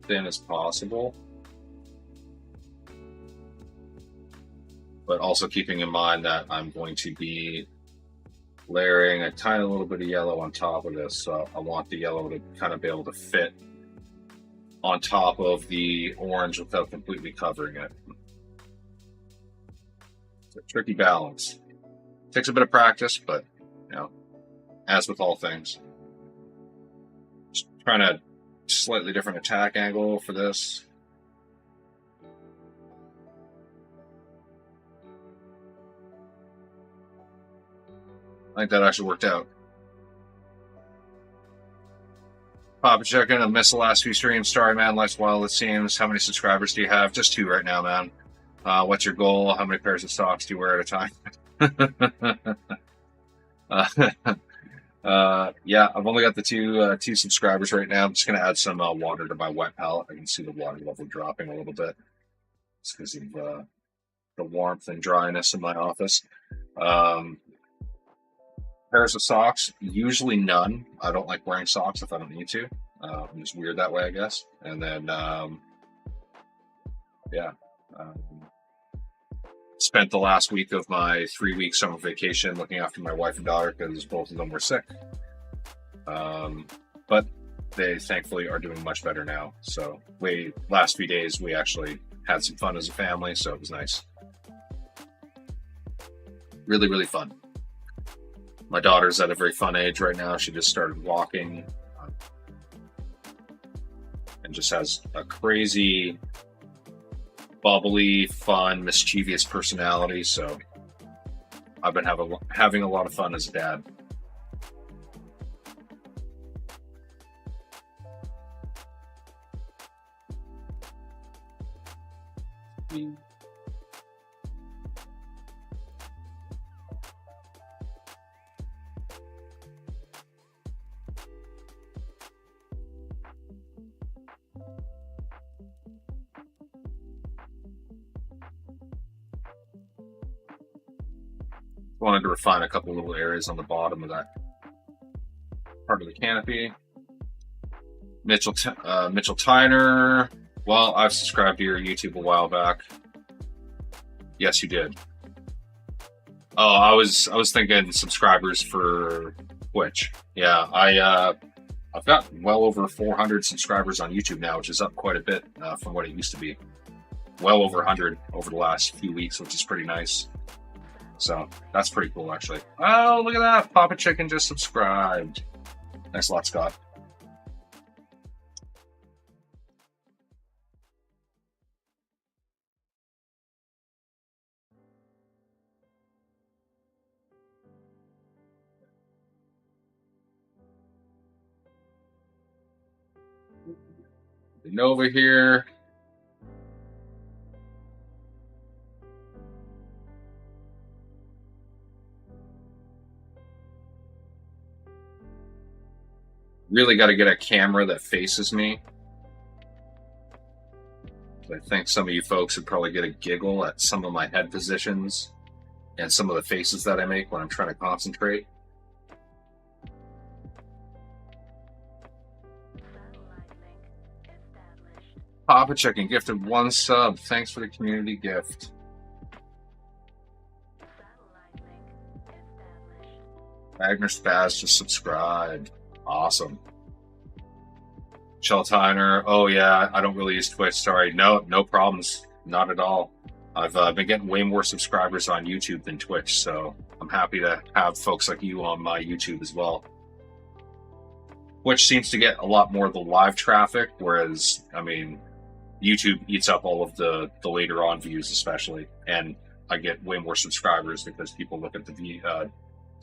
thin as possible. But also keeping in mind that I'm going to be layering a tiny little bit of yellow on top of this. So I want the yellow to kind of be able to fit on top of the orange without completely covering it. It's a tricky balance. Takes a bit of practice, but you know, as with all things. Just trying a slightly different attack angle for this. I think that actually worked out. Papa checking. I missed the last few streams. Sorry, man. Life's wild, it seems. How many subscribers do you have? Just 2 right now, man. What's your goal? How many pairs of socks do you wear at a time? Yeah, I've only got the two subscribers right now. I'm just gonna add some water to my wet palette. I can see the water level dropping a little bit. It's because of the warmth and dryness in my office. Pairs of socks, usually none. I don't like wearing socks if I don't need to. I'm just weird that way, I guess. And then, yeah. Spent the last week of my 3-week summer vacation looking after my wife and daughter because both of them were sick. But they thankfully are doing much better now. So last few days we actually had some fun as a family, so it was nice. Really, really fun. My daughter's at a very fun age right now. She just started walking and just has a crazy, bubbly, fun, mischievous personality. So I've been having a lot of fun as a dad. Wanted to refine a couple little areas on the bottom of that part of the canopy. Mitchell Tyner. Well, I've subscribed to your YouTube a while back. Yes, you did. Oh, I was thinking subscribers for Twitch. Yeah, I've got well over 400 subscribers on YouTube now, which is up quite a bit from what it used to be. Well over 100 over the last few weeks, which is pretty nice. So that's pretty cool, actually. Oh, look at that. Papa Chicken just subscribed. Thanks a lot, Scott. Nova here. Really got to get a camera that faces me. I think some of you folks would probably get a giggle at some of my head positions and some of the faces that I make when I'm trying to concentrate. Papa Chicken gifted 1 sub. Thanks for the community gift. Wagner Spaz just subscribed. Awesome. Shell Tyner. Oh yeah, I don't really use Twitch. Sorry. No problems. Not at all. I've been getting way more subscribers on YouTube than Twitch, so I'm happy to have folks like you on my YouTube as well. Twitch seems to get a lot more of the live traffic, whereas, I mean, YouTube eats up all of the later on views, especially, and I get way more subscribers because people look at the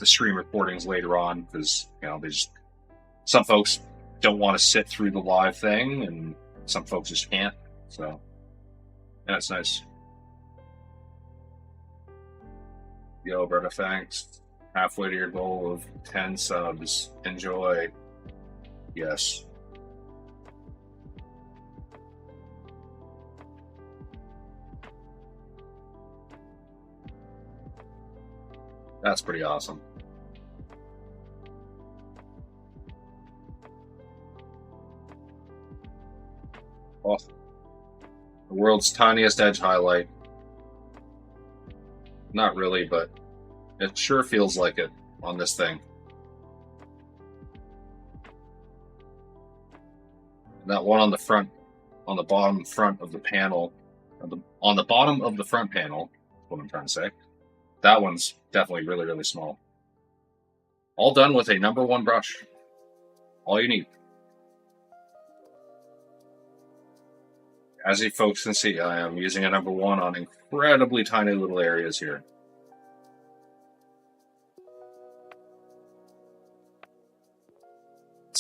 stream recordings later on because, you know, some folks don't want to sit through the live thing, and some folks just can't. So, yeah, it's nice. Yo, Berta, thanks. Halfway to your goal of 10 subs. Enjoy. Yes. That's pretty awesome. Oh, the world's tiniest edge highlight. Not really, but it sure feels like it on this thing. And that one on the front, on the bottom front of the panel, on the bottom of the front panel, is what I'm trying to say. That one's definitely really, really small. All done with a #1 brush. All you need. As you folks can see, I am using a #1 on incredibly tiny little areas here.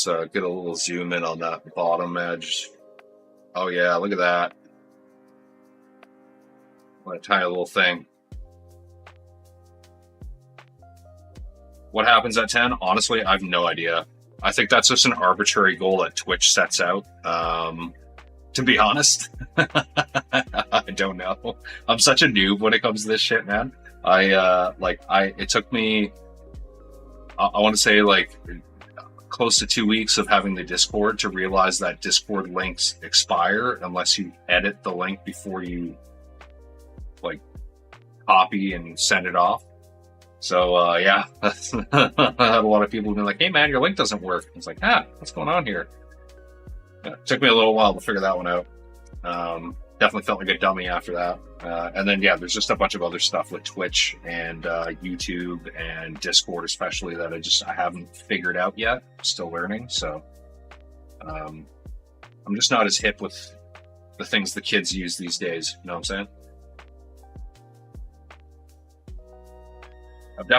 Let's get a little zoom in on that bottom edge. Oh yeah, look at that. What a tiny little thing. What happens at 10? Honestly, I have no idea. I think that's just an arbitrary goal that Twitch sets out. To be honest, I don't know. I'm such a noob when it comes to this shit, man. It took me, I want to say like close to 2 weeks of having the Discord to realize that Discord links expire unless you edit the link before you like copy and send it off. So yeah, I had a lot of people who've been like, "Hey man, your link doesn't work." I was like, what's going on here? Yeah, it took me a little while to figure that one out. Definitely felt like a dummy after that. And then yeah, there's just a bunch of other stuff with Twitch and YouTube and Discord especially that I haven't figured out yet. Still learning. So I'm just not as hip with the things the kids use these days. You know what I'm saying?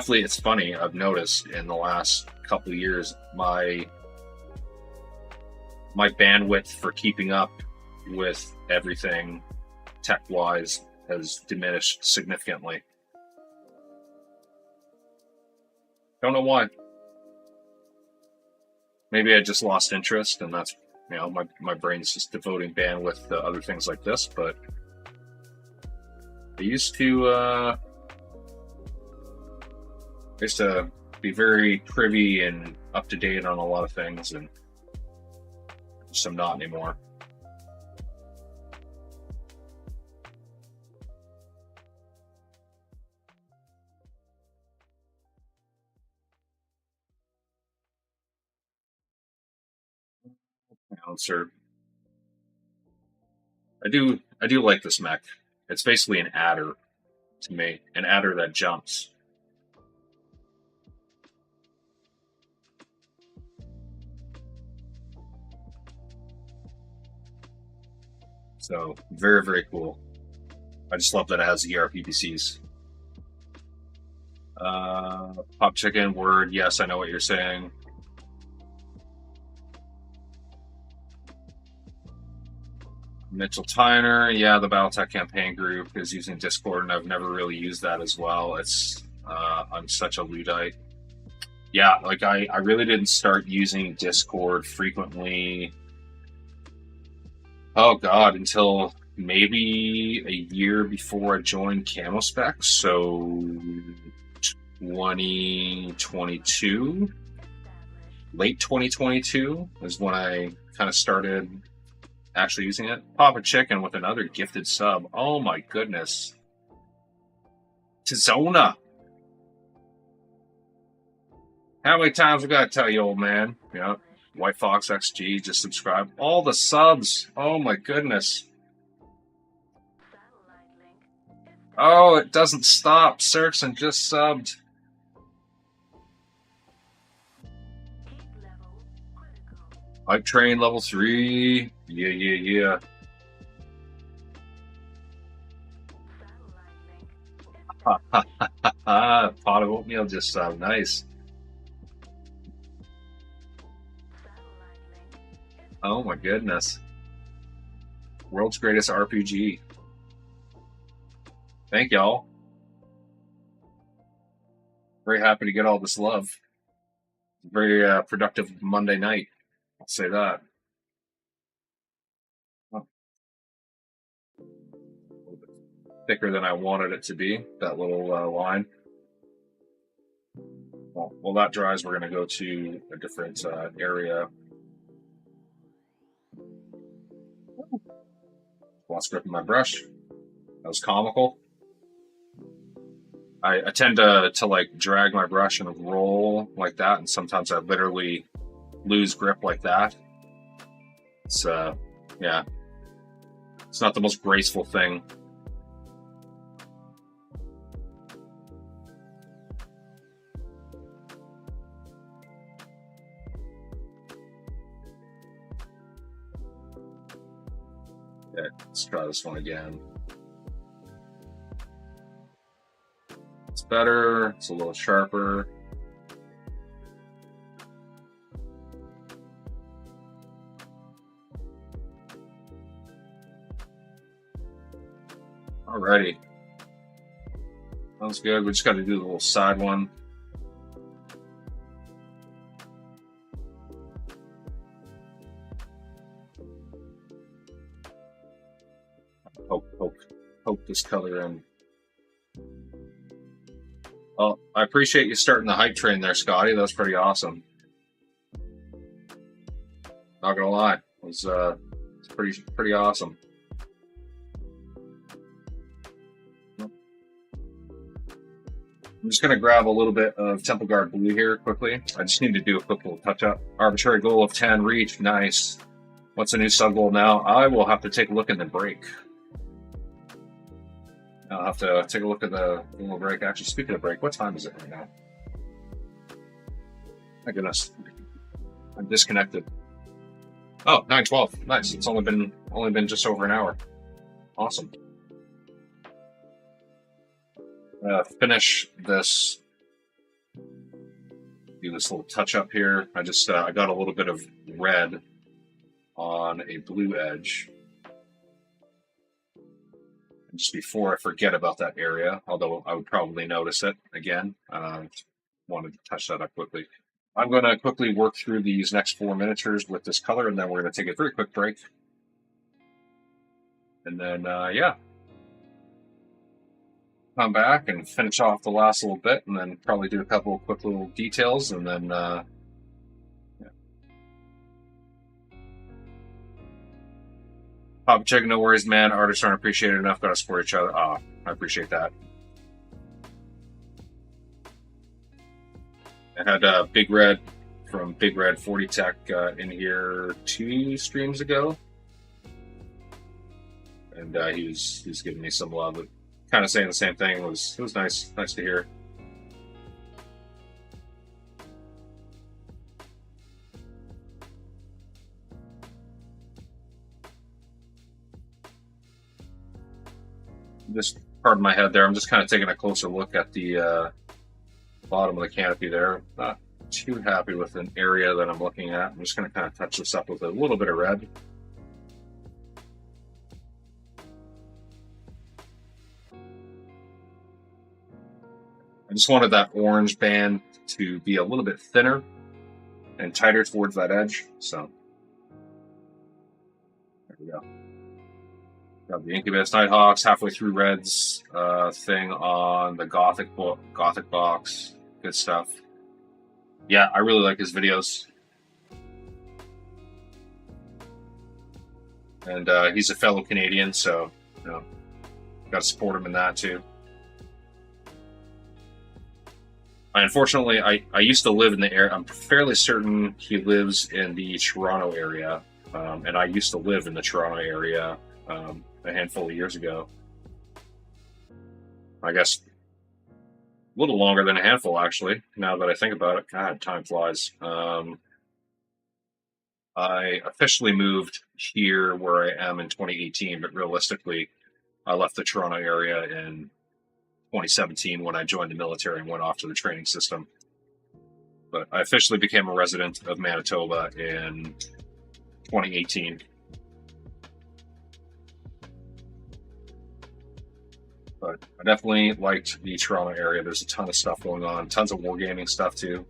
It's funny, I've noticed in the last couple of years, my bandwidth for keeping up with everything tech-wise has diminished significantly. Don't know why. Maybe I just lost interest, and that's, my brain's just devoting bandwidth to other things like this, but I used to be very privy and up to date on a lot of things, and just am not anymore. Announcer. I do like this mech. It's basically an adder to me, an adder that jumps. So very, very cool. I just love that it has ERPPCs. Pop chicken word. Yes, I know what you're saying. Mitchell Tyner. Yeah, the Battletech campaign group is using Discord, and I've never really used that as well. I'm such a Luddite. Yeah, like I really didn't start using Discord frequently. Oh God, until maybe a year before I joined Camo Specs, so 2022, late 2022 is when I kind of started actually using it. Papa Chicken with another gifted sub. Oh my goodness. Tizona. How many times I gotta tell you, old man? Yeah. White Fox XG just subscribed. All the subs. Oh my goodness. Oh, it doesn't stop. Sirkson just subbed. Hype train level 3. Yeah. Pot of oatmeal just subbed. Nice. Oh my goodness. World's greatest RPG. Thank y'all. Very happy to get all this love. Very productive Monday night. I'll say that. Oh. A little bit thicker than I wanted it to be, that little line. Well, while that dries, we're going to go to a different area. Lost grip of my brush. That was comical. I tend to like drag my brush and roll like that, and sometimes I literally lose grip like that. It's yeah, it's not the most graceful thing. Okay, let's try this one again. It's better. It's a little sharper. Alrighty. Sounds good. We just got to do the little side one. Poke this color in. Well, I appreciate you starting the hype train there, Scotty. That was pretty awesome. Not gonna lie, it was pretty awesome. I'm just gonna grab a little bit of Temple Guard Blue here quickly. I just need to do a quick little touch up. Arbitrary goal of 10 reach, nice. What's the new sub goal now? I will have to take a look in the break. I'll have to take a look at the little break. Actually, speaking of break, what time is it right now? My goodness, I'm disconnected. Oh, 9:12. Nice. It's only been just over an hour. Awesome. Finish this. Do this little touch up here. I just I got a little bit of red on a blue edge. And just before I forget about that area, although I would probably notice it again, wanted to touch that up quickly. I'm going to quickly work through these next 4 miniatures with this color, and then we're going to take a very quick break. And then, yeah. Come back and finish off the last little bit, and then probably do a couple of quick little details, and then, yeah. Papa Chicken, no worries, man. Artists aren't appreciated enough. Got to support each other. I appreciate that. I had Big Red from Big Red 40 Tech in here 2 streams ago, and he was giving me some love, but kind of saying the same thing. It was nice to hear. Just pardon my head there. I'm just kind of taking a closer look at the bottom of the canopy there. Not too happy with an area that I'm looking at. I'm just going to kind of touch this up with a little bit of red. I just wanted that orange band to be a little bit thinner and tighter towards that edge. So there we go. Got the Incubus Nighthawks halfway through Red's thing on the Gothic box. Good stuff. Yeah, I really like his videos. And he's a fellow Canadian, so you know, got to support him in that too. Unfortunately, I used to live in the area. I'm fairly certain he lives in the Toronto area, and I used to live in the Toronto area a handful of years ago. I guess a little longer than a handful, actually, now that I think about it. God, time flies. I officially moved here where I am in 2018, but realistically, I left the Toronto area in 2017 when I joined the military and went off to the training system. But I officially became a resident of Manitoba in 2018. But I definitely liked the Toronto area. There's a ton of stuff going on, tons of wargaming stuff too.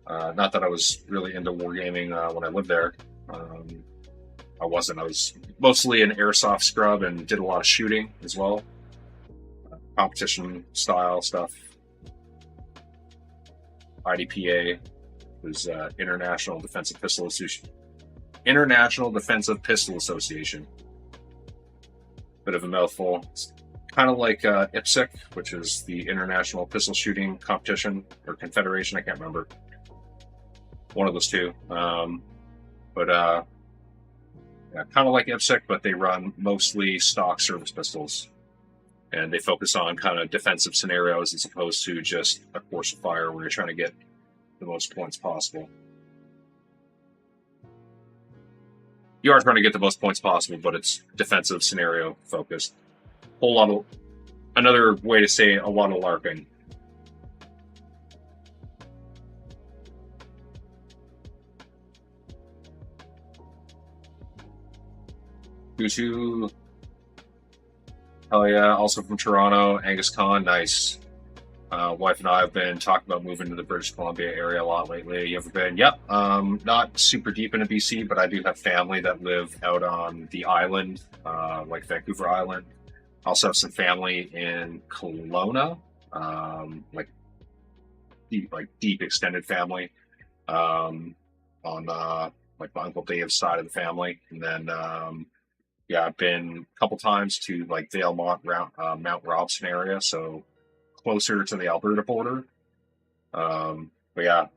Not that I was really into wargaming when I lived there. I wasn't. I was mostly an airsoft scrub and did a lot of shooting as well. Competition style stuff. IDPA was International Defensive Pistol Association. International Defensive Pistol Association. Bit of a mouthful. It's kind of like IPSC, which is the International Pistol Shooting Competition or Confederation. I can't remember. One of those two. Yeah, kind of like IPSC, but they run mostly stock service pistols. And they focus on kind of defensive scenarios as opposed to just a course of fire where you're trying to get the most points possible. You are trying to get the most points possible, but it's defensive scenario focused. Whole lot of, another way to say a lot of LARPing. Due to Hell yeah. Also from Toronto, Angus Khan. Nice. Wife and I have been talking about moving to the British Columbia area a lot lately. You ever been? Yep. Not super deep into BC, but I do have family that live out on the island, like Vancouver Island. Also have some family in Kelowna, like deep extended family, on like my Uncle Dave's side of the family. And then yeah, I've been a couple times to like Valemont, Mount Robson area, so closer to the Alberta border. But yeah,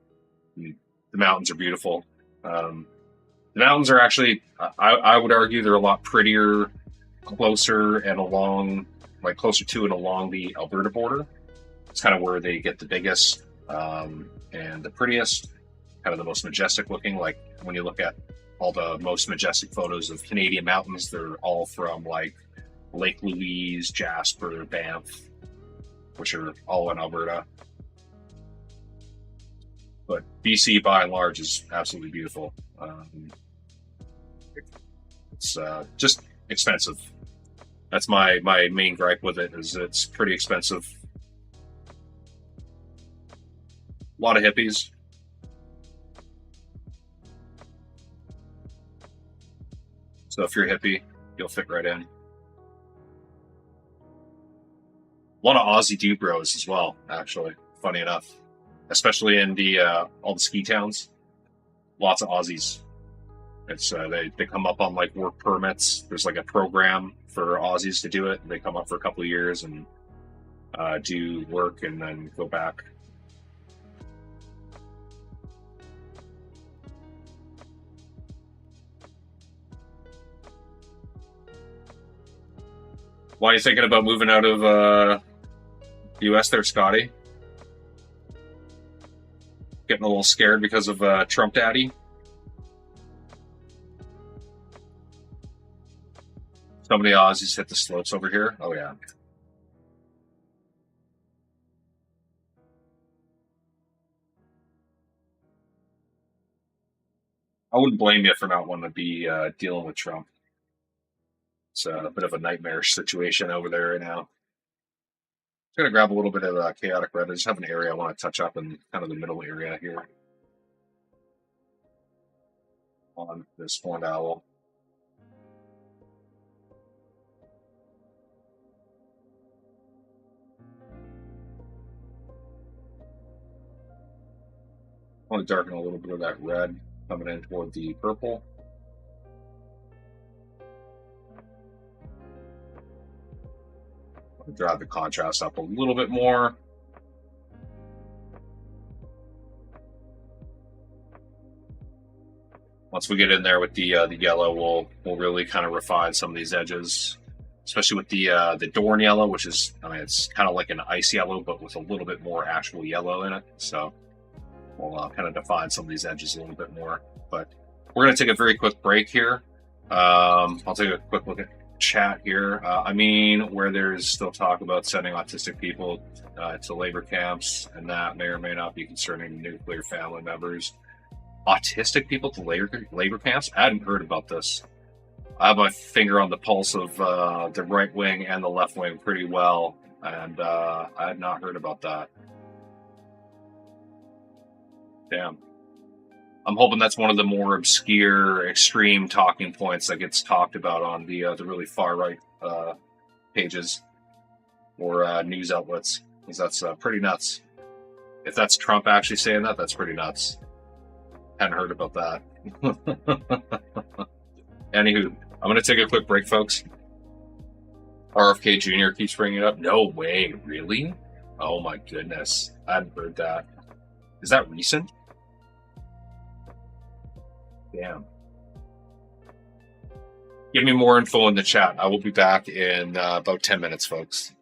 the mountains are beautiful. The mountains are actually, I would argue, they're a lot prettier, closer and along, like closer to and along the Alberta border. It's kind of where they get the biggest and the prettiest, kind of the most majestic looking. Like when you look at all the most majestic photos of Canadian mountains, they're all from like Lake Louise, Jasper, Banff, which are all in Alberta. But BC, by and large, is absolutely beautiful. It's just expensive. That's my main gripe with it, is it's pretty expensive. A lot of hippies. So if you're a hippie, you'll fit right in. A lot of Aussie dude bros as well, actually. Funny enough, especially in the all the ski towns. Lots of Aussies. It's they come up on like work permits. There's like a program for Aussies to do it. They come up for a couple of years and do work and then go back. Why are you thinking about moving out of the U.S. there, Scotty? Getting a little scared because of Trump Daddy? So many Aussies hit the slopes over here. Oh, yeah. I wouldn't blame you for not wanting to be dealing with Trump. It's a bit of a nightmarish situation over there right now. Just gonna grab a little bit of chaotic red. I just have an area I want to touch up in kind of the middle area here on this horned owl. I want to darken a little bit of that red coming in toward the purple. Drive the contrast up a little bit more. Once we get in there with the yellow, we'll really kind of refine some of these edges, especially with the Dorn yellow, which is, I mean, it's kind of like an ice yellow, but with a little bit more actual yellow in it. So we'll kind of define some of these edges a little bit more. But we're going to take a very quick break here. I'll take a quick look at chat here. I mean, where there's still talk about sending autistic people to labor camps, and that may or may not be concerning nuclear family members. Autistic people to labor camps? I hadn't heard about this. I have my finger on the pulse of the right wing and the left wing pretty well, and I had not heard about that. Damn. I'm hoping that's one of the more obscure, extreme talking points that gets talked about on the really far right pages or news outlets, because that's pretty nuts. If that's Trump actually saying that, that's pretty nuts. Hadn't heard about that. Anywho, I'm going to take a quick break, folks. RFK Jr. keeps bringing it up. No way, really? Oh my goodness. I hadn't heard that. Is that recent? Damn. Give me more info in the chat. I will be back in about 10 minutes, folks.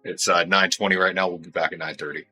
It's 9:20 right now. We'll be back at 9:30.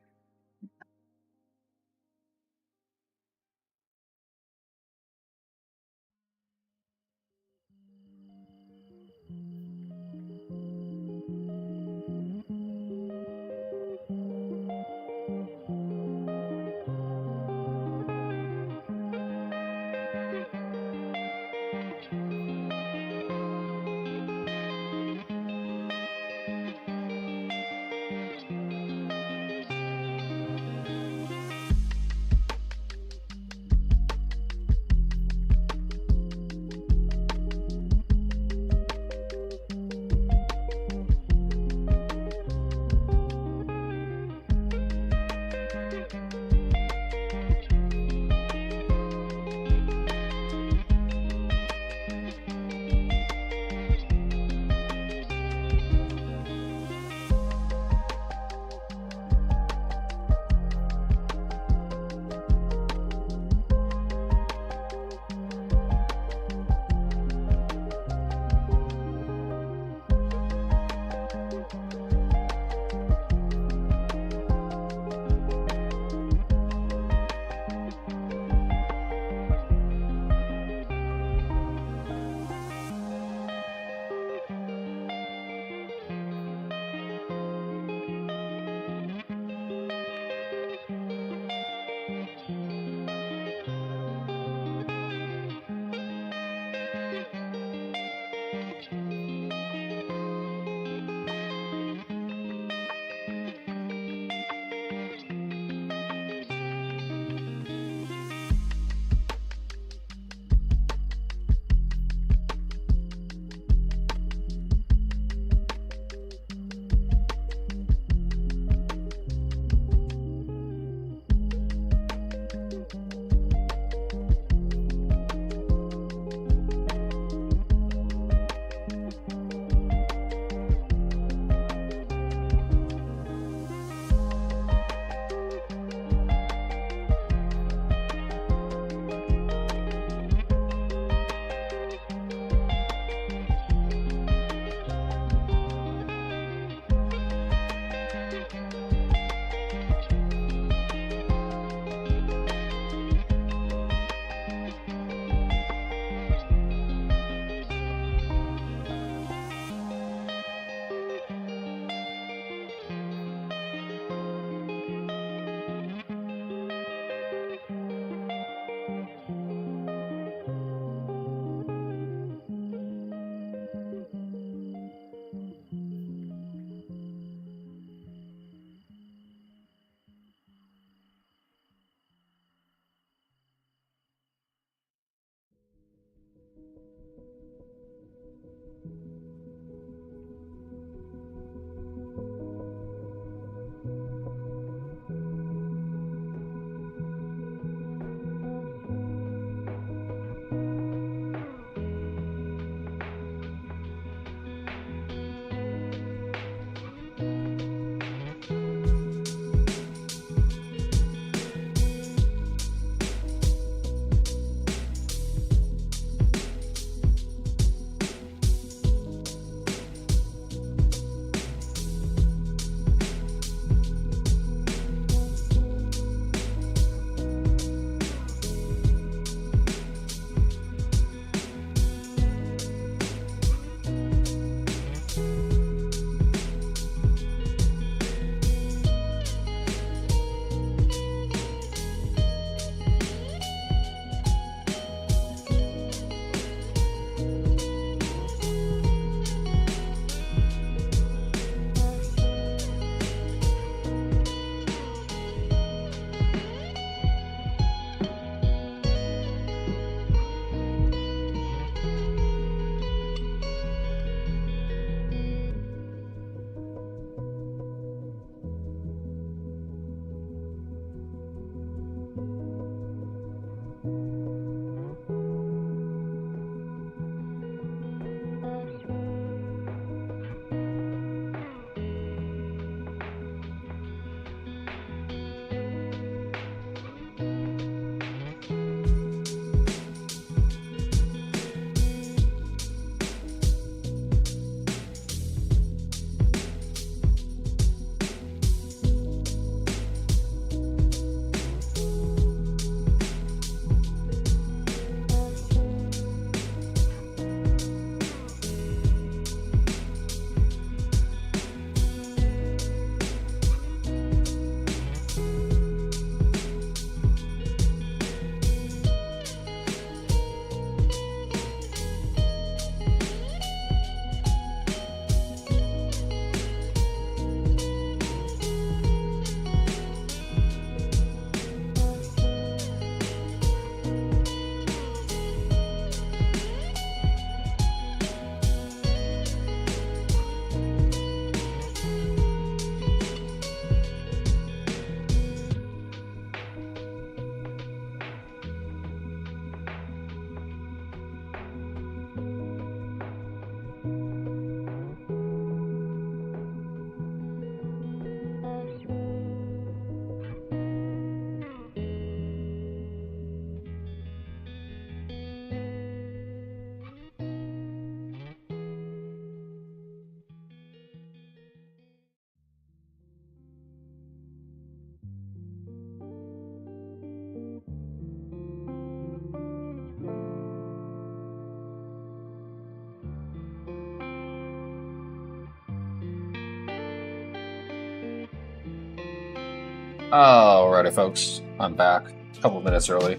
Alrighty, folks, I'm back. A couple minutes early.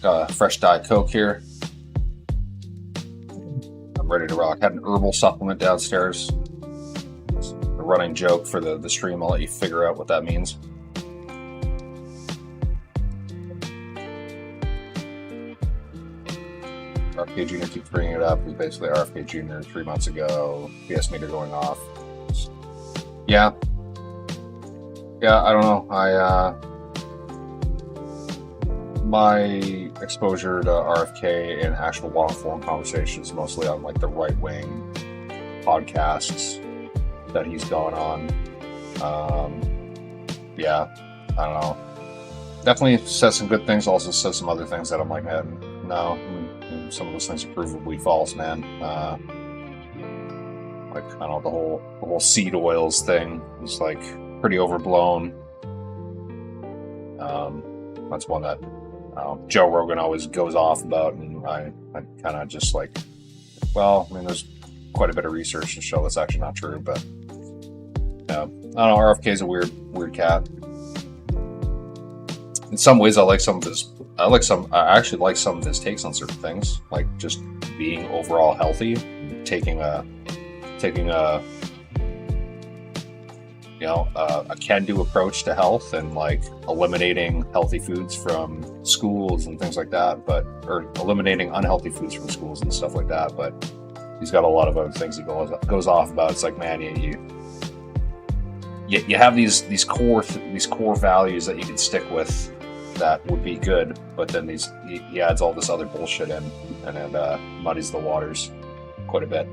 Got a fresh Diet Coke here. I'm ready to rock. Had an herbal supplement downstairs. It's a running joke for the stream. I'll let you figure out what that means. RFK Jr. keeps bringing it up. We basically RFK Jr. 3 months ago. PS meter going off. Yeah, I don't know. My exposure to RFK and actual long-form conversations mostly on like the right-wing podcasts that he's gone on. Yeah, I don't know. Definitely says some good things. Also says some other things that I'm like, man, no. Some of those things are provably false, man. Like, I don't know, the whole seed oils thing is like pretty overblown. That's one that Joe Rogan always goes off about, and I kind of just like, well, I mean, there's quite a bit of research to show that's actually not true, but yeah, I don't know. RFK's a weird cat. In some ways, I actually like some of his takes on certain things, like just being overall healthy, taking a can-do approach to health, and like eliminating healthy foods from schools and things like that, or eliminating unhealthy foods from schools and stuff like that. But he's got a lot of other things he goes off about. It's like, man, you have these core values that you can stick with that would be good, but then he adds all this other bullshit in, and it muddies the waters quite a bit.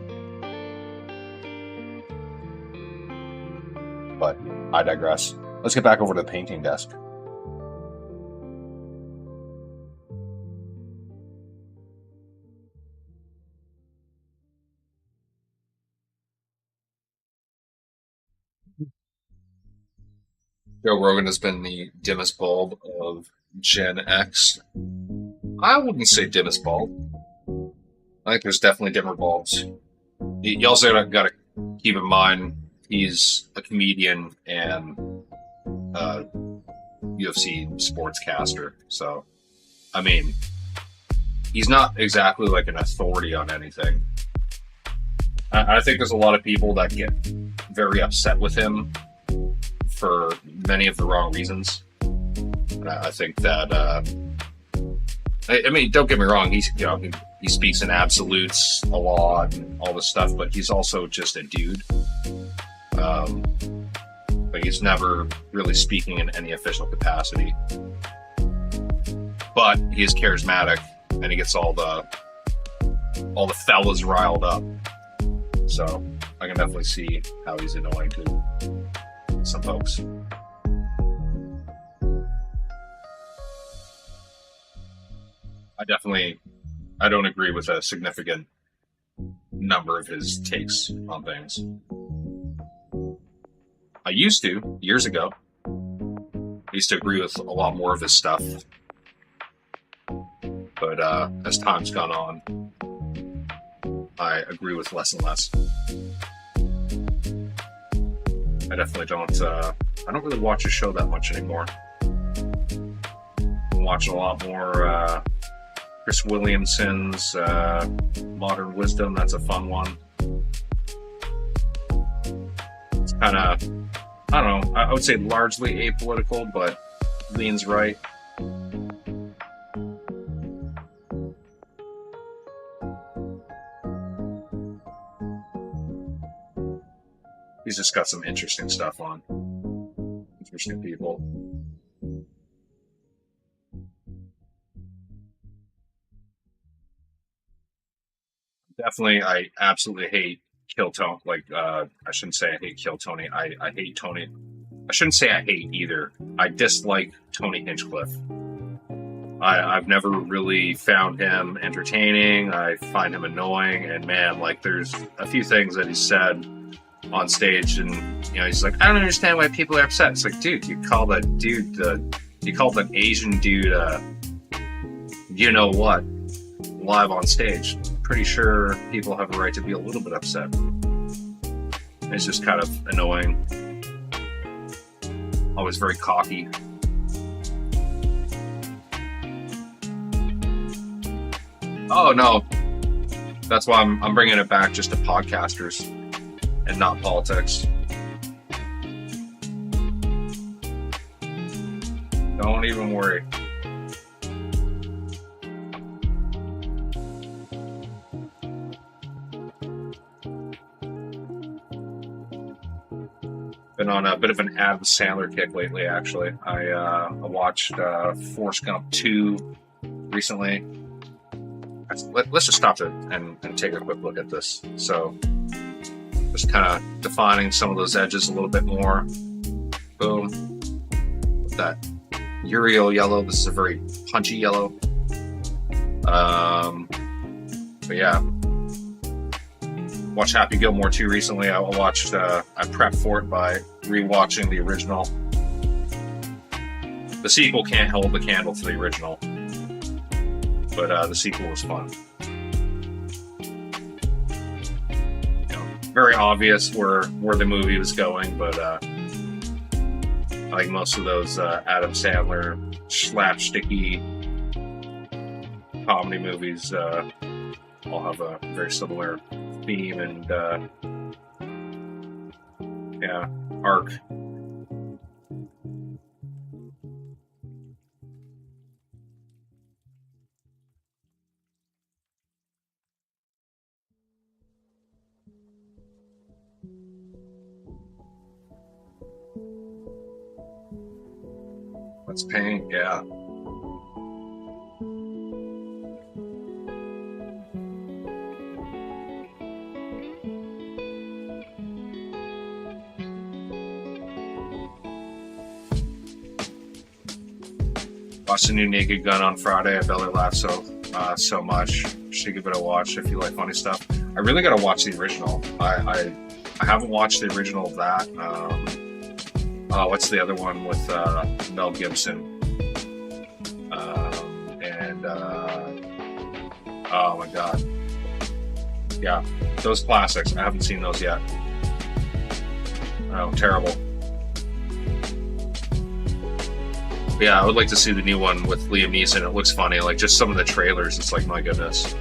But I digress. Let's get back over to the painting desk. Joe Rogan has been the dimmest bulb of Gen X. I wouldn't say dimmest bulb. I think there's definitely dimmer bulbs. You also got to keep in mind he's a comedian and UFC sportscaster. So, I mean, he's not exactly like an authority on anything. I think there's a lot of people that get very upset with him for many of the wrong reasons. I think that I mean, don't get me wrong, he speaks in absolutes a lot and all this stuff, but he's also just a dude. But he's never really speaking in any official capacity. But he is charismatic, and he gets all the fellas riled up. So I can definitely see how he's annoying to some folks. I don't agree with a significant number of his takes on things. I used to, years ago. I used to agree with a lot more of his stuff. But as time's gone on, I agree with less and less. I definitely don't, I don't really watch his show that much anymore. I'm watching a lot more Chris Williamson's Modern Wisdom. That's a fun one. It's kind of, I don't know, I would say largely apolitical, but leans right. He's just got some interesting stuff on. Interesting people. Definitely, I absolutely hate Kill Tony. Like, I shouldn't say I hate Kill Tony. I hate Tony. I shouldn't say I hate either. I dislike Tony Hinchcliffe. I've never really found him entertaining. I find him annoying, and man, like, there's a few things that he said on stage, and he's like, I don't understand why people are upset. It's like, dude, you called an Asian dude you know what live on stage. Pretty sure people have a right to be a little bit upset. It's just kind of annoying. always very cocky. Oh no, that's why I'm bringing it back just to podcasters and not politics. Don't even worry. Been on a bit of an Adam Sandler kick lately, actually. I watched Forrest Gump 2 recently. Let's just stop it and take a quick look at this. So, just kind of defining some of those edges a little bit more. Boom. With that Uriel yellow. This is a very punchy yellow. But yeah. Watched Happy Gilmore 2 recently. I prepped for it by rewatching the original. The sequel can't hold the candle to the original, but the sequel was fun. Very obvious where the movie was going, but I think most of those Adam Sandler slapsticky comedy movies all have a very similar theme and arc. That's paint, yeah. Watched the new Naked Gun on Friday. I belly laughed so much. Should give it a watch if you like funny stuff. I really gotta watch the original. I haven't watched the original of that. What's the other one with Mel Gibson? Oh my god. Yeah, those classics. I haven't seen those yet. Oh, terrible. Yeah, I would like to see the new one with Liam Neeson. It looks funny. Like, just some of the trailers, it's like, my goodness.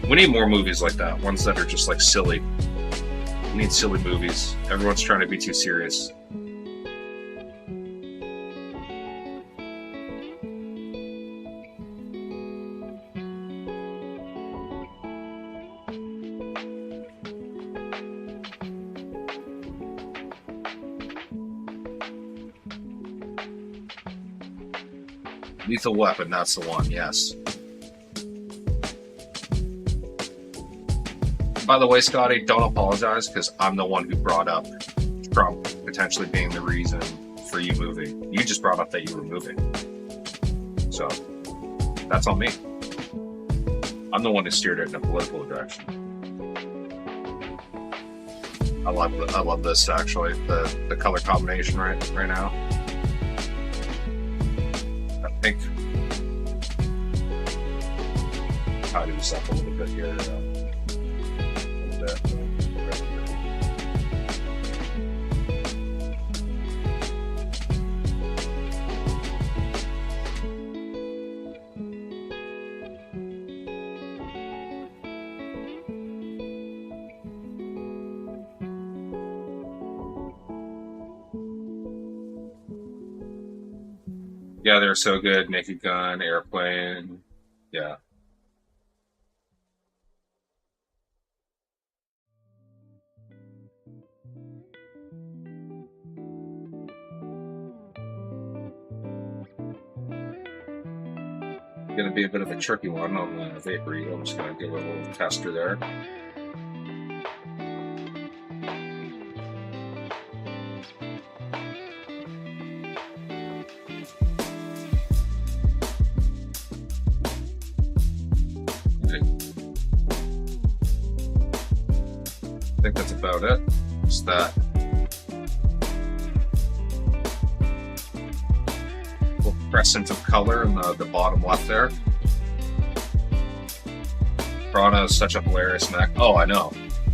We need more movies like that. Ones that are just, like, silly. We need silly movies. Everyone's trying to be too serious. Lethal Weapon, that's the one, yes. By the way, Scotty, don't apologize, because I'm the one who brought up Trump potentially being the reason for you moving. You just brought up that you were moving. So, that's on me. I'm the one who steered it in a political direction. I love this, actually, the color combination right now. I think I'll do this up a little bit here. A little bit. Yeah, they're so good. Naked Gun, Airplane. Yeah. Going to be a bit of a tricky one on the vapor. I'm just going to give a little tester there. I think that's about it. Just that little crescent of color in the bottom left there. Prana is such a hilarious mech. Oh, I know.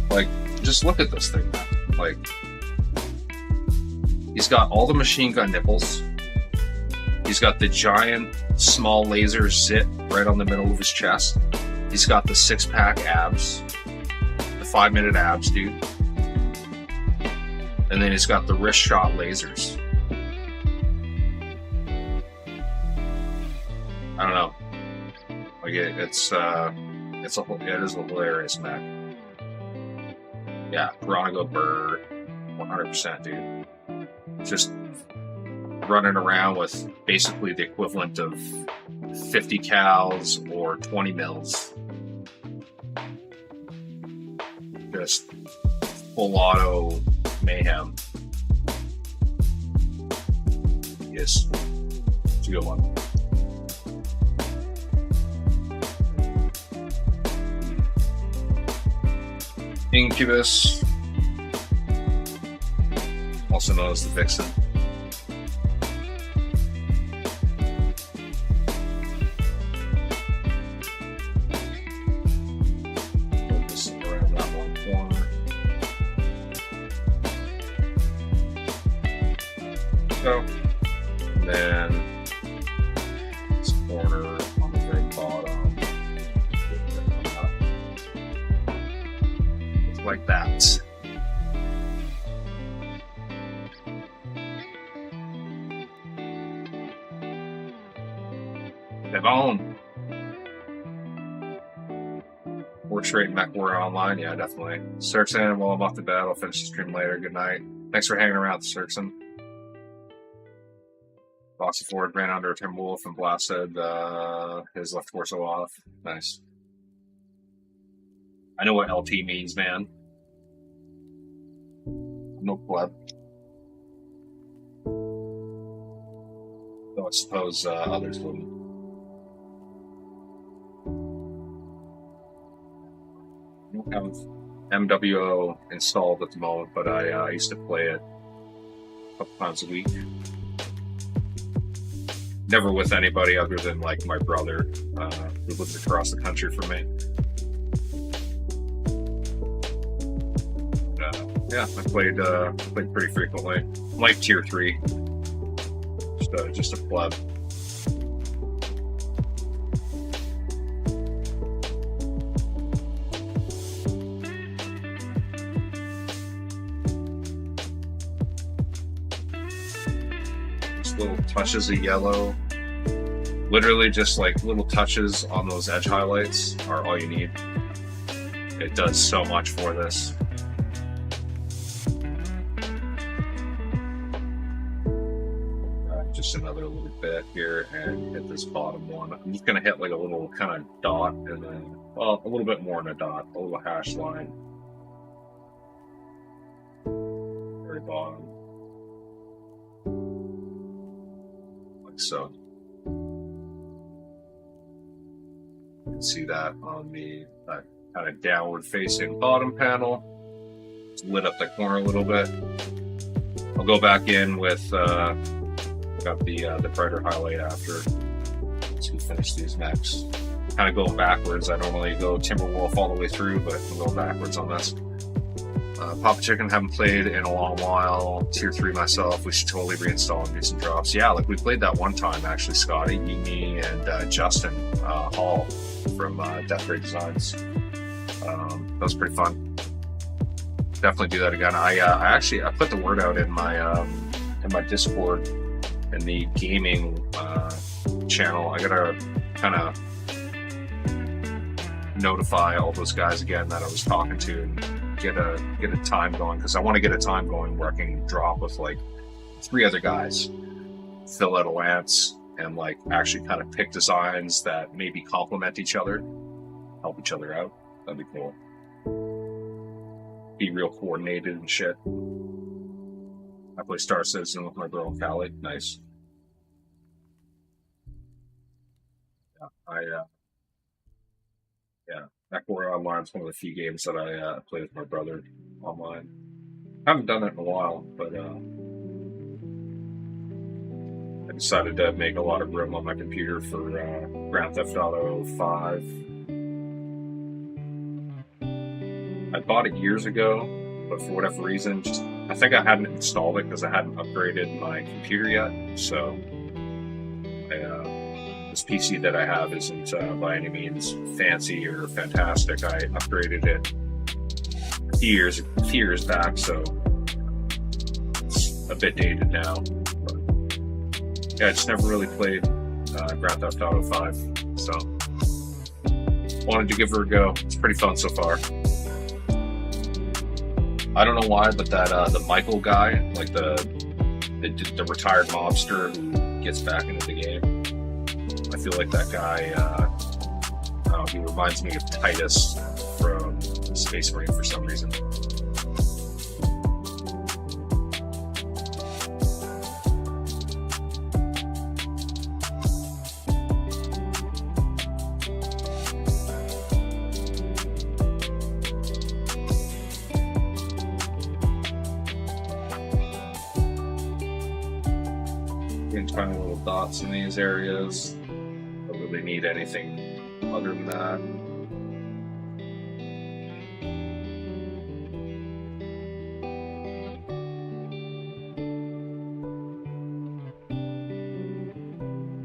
Like, just look at this thing, man. Like, He's got all the machine gun nipples. He's got the giant small laser zit right on the middle of his chest. He's got the 6-pack abs, the 5-minute abs, dude. And then he's got the wrist shot lasers. I don't know. Like it is a hilarious mech. Yeah, Veronica Bird, 100%, dude. Just running around with basically the equivalent of 50 cals or 20 mils. Just full auto mayhem. Yes, it's a good one. Incubus, also known as the Vixen. Focus around that one corner. So, and then this corner on the very bottom. Like that. Devon. Works rate Mech Warrior Online, yeah, definitely. Cirxon, while I'm off the bed, I'll finish the stream later. Good night. Thanks for hanging around, Cirxon. Boxy Ford ran under a Timberwolf and blasted his left torso off. Nice. I know what LT means, man. No pleb. Though I suppose others wouldn't. I don't have MWO installed at the moment, but I used to play it a couple times a week. Never with anybody other than like my brother, who lives across the country from me. Yeah, I played pretty frequently. I'm like tier 3, just a pleb. Just little touches of yellow, literally just like little touches on those edge highlights are all you need. It does so much for this. Another little bit here and hit this bottom one. I'm just gonna hit like a little kind of dot and then, well, a little bit more than a dot, a little hash line. Very bottom. Like so. You can see that on the kind of downward facing bottom panel. It's lit up the corner a little bit. I'll go back in with got the brighter highlight after once we finish these mechs. Kind of going backwards. I normally go Timberwolf all the way through, but I'm going backwards on this. Papa Chicken, haven't played in a long while. Tier 3 myself. We should totally reinstall and do some drops. Yeah, like we played that one time actually, Scotty, me, and Justin Hall from Death Ray Designs. That was pretty fun. Definitely do that again. I put the word out in my Discord. In the gaming channel, I gotta kind of notify all those guys again that I was talking to and get a time going, because I want to get a time going where I can drop with like 3 other guys, fill out a lance, and like actually kind of pick designs that maybe complement each other, help each other out. That'd be cool. Be real coordinated and shit. I play Star Citizen with my girl Callie. Nice. Yeah, Mech Warrior Online is one of the few games that I play with my brother online. I haven't done it in a while, but I decided to make a lot of room on my computer for Grand Theft Auto 5. I bought it years ago, but for whatever reason, just I think I hadn't installed it because I hadn't upgraded my computer yet. So this PC that I have isn't by any means fancy or fantastic. I upgraded it a few years back, so it's a bit dated now. But yeah, I just never really played Grand Theft Auto 5, so wanted to give her a go. It's pretty fun so far. I don't know why, but that the Michael guy, like the retired mobster who gets back into the game, I feel like that guy, he reminds me of Titus from Space Marine for some reason. Getting tiny little dots in these areas. Don't really need anything other than that.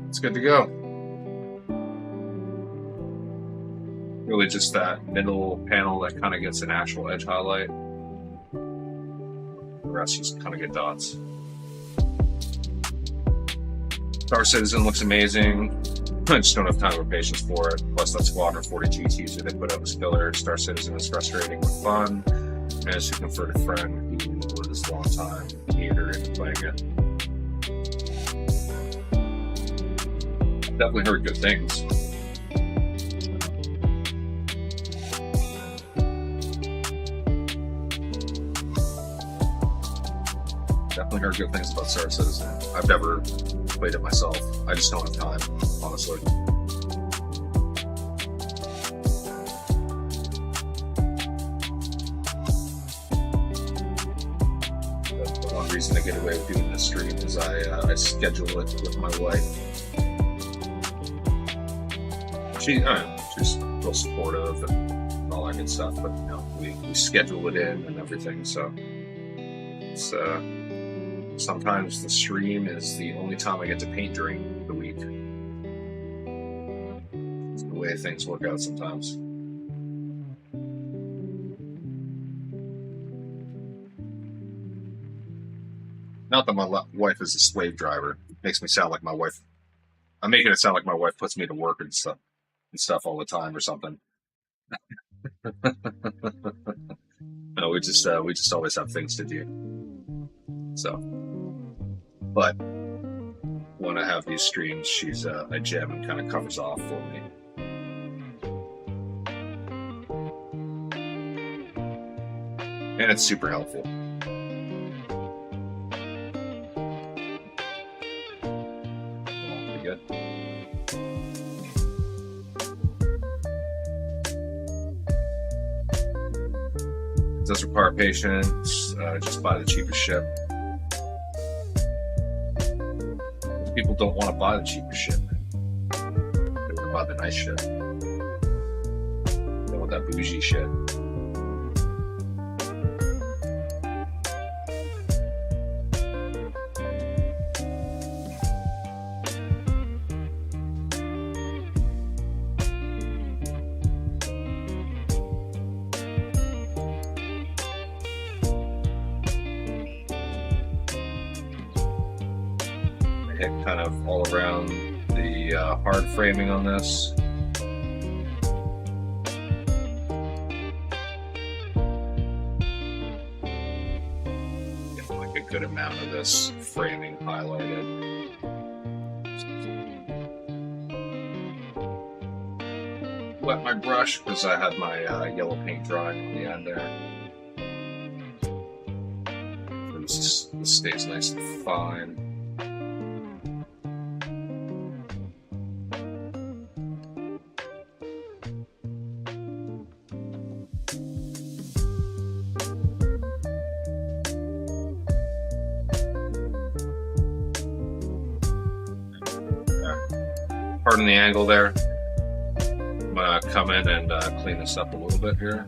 It's good to go. Really just that middle panel that kind of gets an actual edge highlight. The rest just kind of get dots. Star Citizen looks amazing. I just don't have time or patience for it. Plus, that Squadron 42 teaser they put out was killer. Star Citizen is frustrating but fun. Managed to convert a friend who was a long time hater into playing it. Definitely heard good things. Definitely heard good things about Star Citizen. I've never played it myself. I just don't have time, honestly. The one reason I get away with doing this stream is I schedule it with my wife. She's real supportive and all that good stuff, but you know, we schedule it in and everything, so it's sometimes the stream is the only time I get to paint during the week. It's the way things work out sometimes. Not that my wife is a slave driver. It makes me sound like my wife. I'm making it sound like my wife puts me to work and stuff all the time or something. No, we just always have things to do. So, but when I have these streams, she's a gem and kind of covers off for me. And it's super helpful. Pretty good. It does require patience. Just buy the cheapest ship. People don't want to buy the cheapest ship. They want to buy the nice shit. They want that bougie shit. Kind of all around the hard framing on this. Get like a good amount of this framing highlighted. Wet my brush because I had my yellow paint drying on the end there. This stays nice and fine. Pardon the angle there. I'm gonna come in and clean this up a little bit here.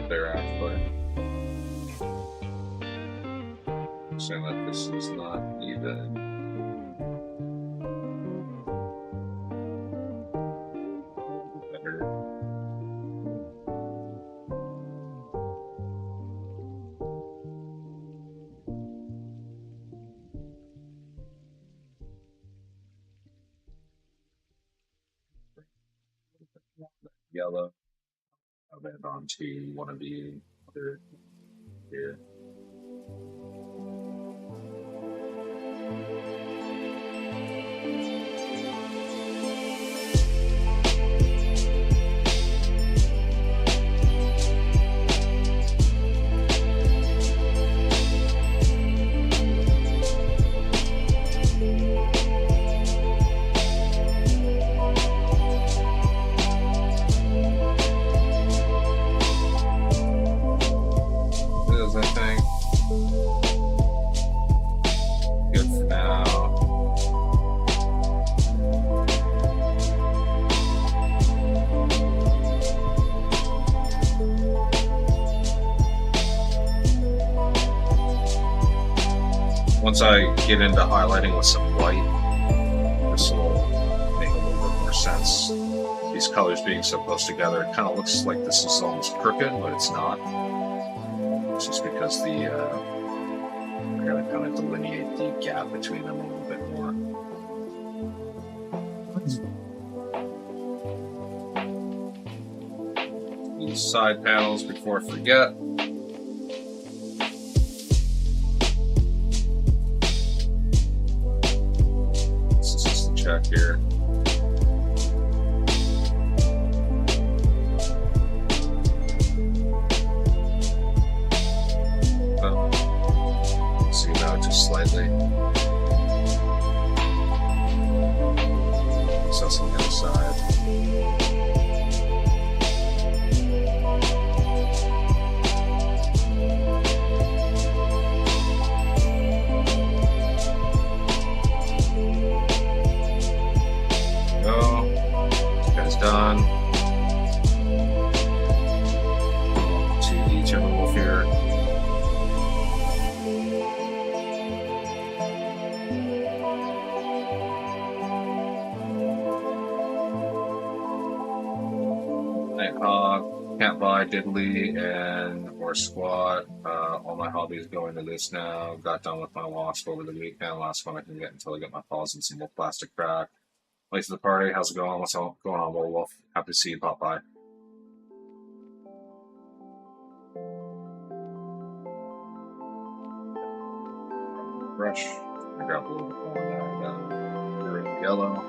up there actually. Saying that this is not even. Better. Yellow. I'll add on to one of the other here. I think. Good for now. Once I get into highlighting with some white, this will make a little bit more sense. These colors being so close together, it kind of looks like this is almost crooked, but it's not. It's just because I gotta kind of delineate the gap between them a little bit more. These side panels before I forget. This is just a check here. Slightly. So that's on the other side. Go. This guy's done. To the Timberwolf here. Can't buy diddly and or squat. All my hobbies go into this now. Got done with my wasp over the weekend. Last one I can get until I get my paws in some more plastic crack. Late to the party. How's it going? What's going on, Wolf? Happy to see you pop by. Brush. I grab a little bit more of that yellow.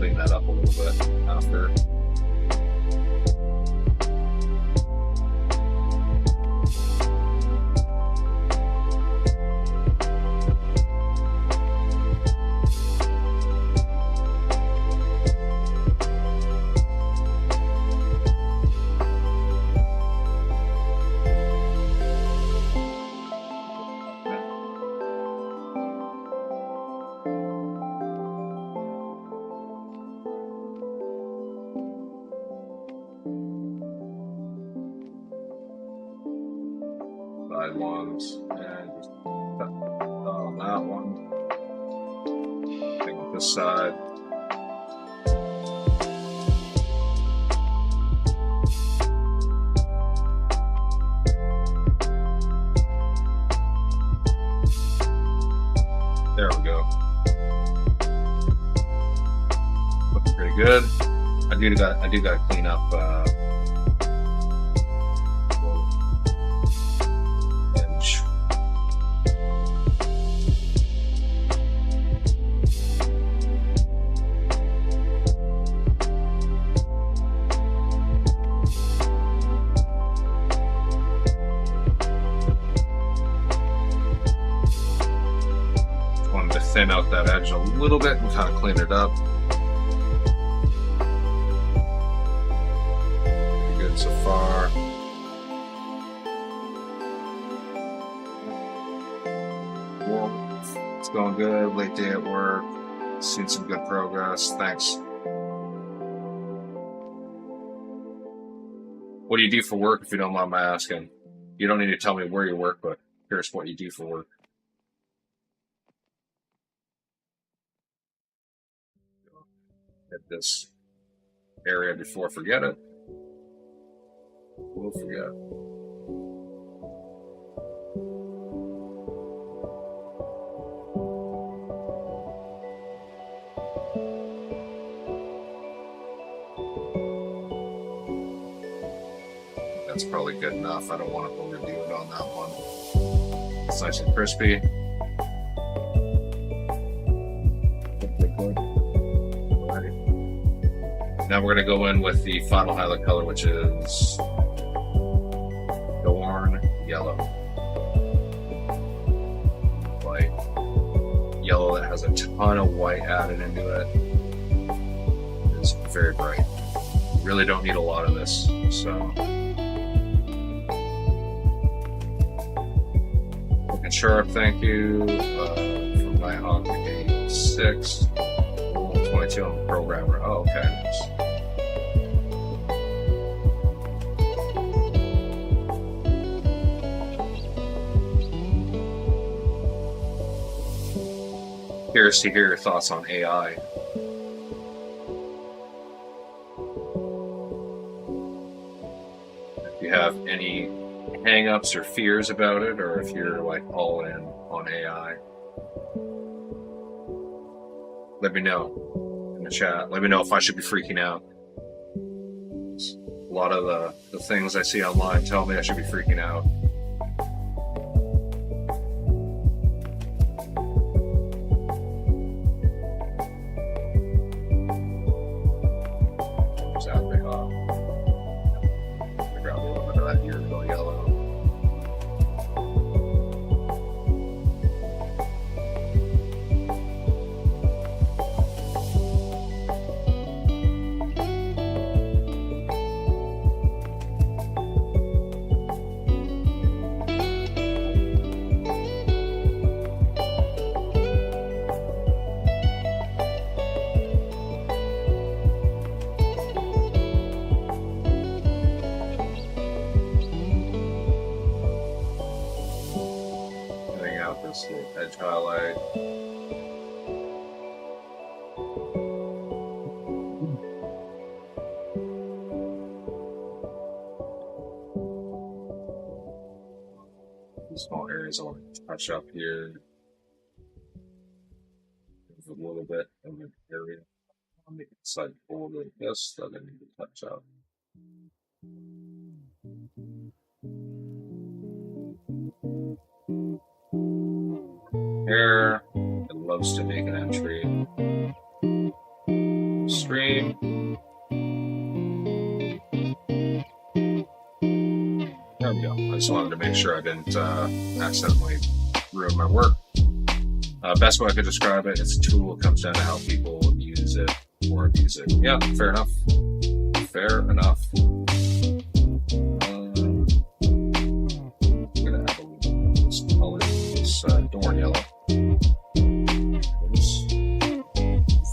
That up a little bit after. Side ones and just on that one. Take this side. There we go. Looks pretty good. I do got to clean up. out that edge a little bit and kind of clean it up. Pretty good so far. It's going good. Late day at work. Seen some good progress. Thanks. What do you do for work, if you don't mind my asking? You don't need to tell me where you work, but here's what you do for work. Hit this area before I forget it. We'll forget. That's probably good enough. I don't want to overdo it on that one. It's nice and crispy. Now we're going to go in with the final highlight color, which is Dorn Yellow. White. Yellow that has a ton of white added into it. It's very bright. You really don't need a lot of this, so... Sharp, thank you. From Nighthawk 86. 22 on the programmer. Oh, okay. Curious to hear your thoughts on AI. If you have any hang-ups or fears about it, or if you're like all in on AI, let me know in the chat. Let me know if I should be freaking out. A lot of the things I see online tell me I should be freaking out. Exactly. Grab a little bit of that here, go yellow. Edge highlight. These small areas I want to touch up here. There's a little bit of an area on the side forward like this that I need to touch up. Here, it loves to make an entry. Stream. There we go. I just wanted to make sure I didn't accidentally ruin my work. Best way I could describe it, it's a tool. It comes down to how people use it or abuse it. Yeah, fair enough. Fair enough. I'm gonna have a little bit of this color, this Dorn Yellow.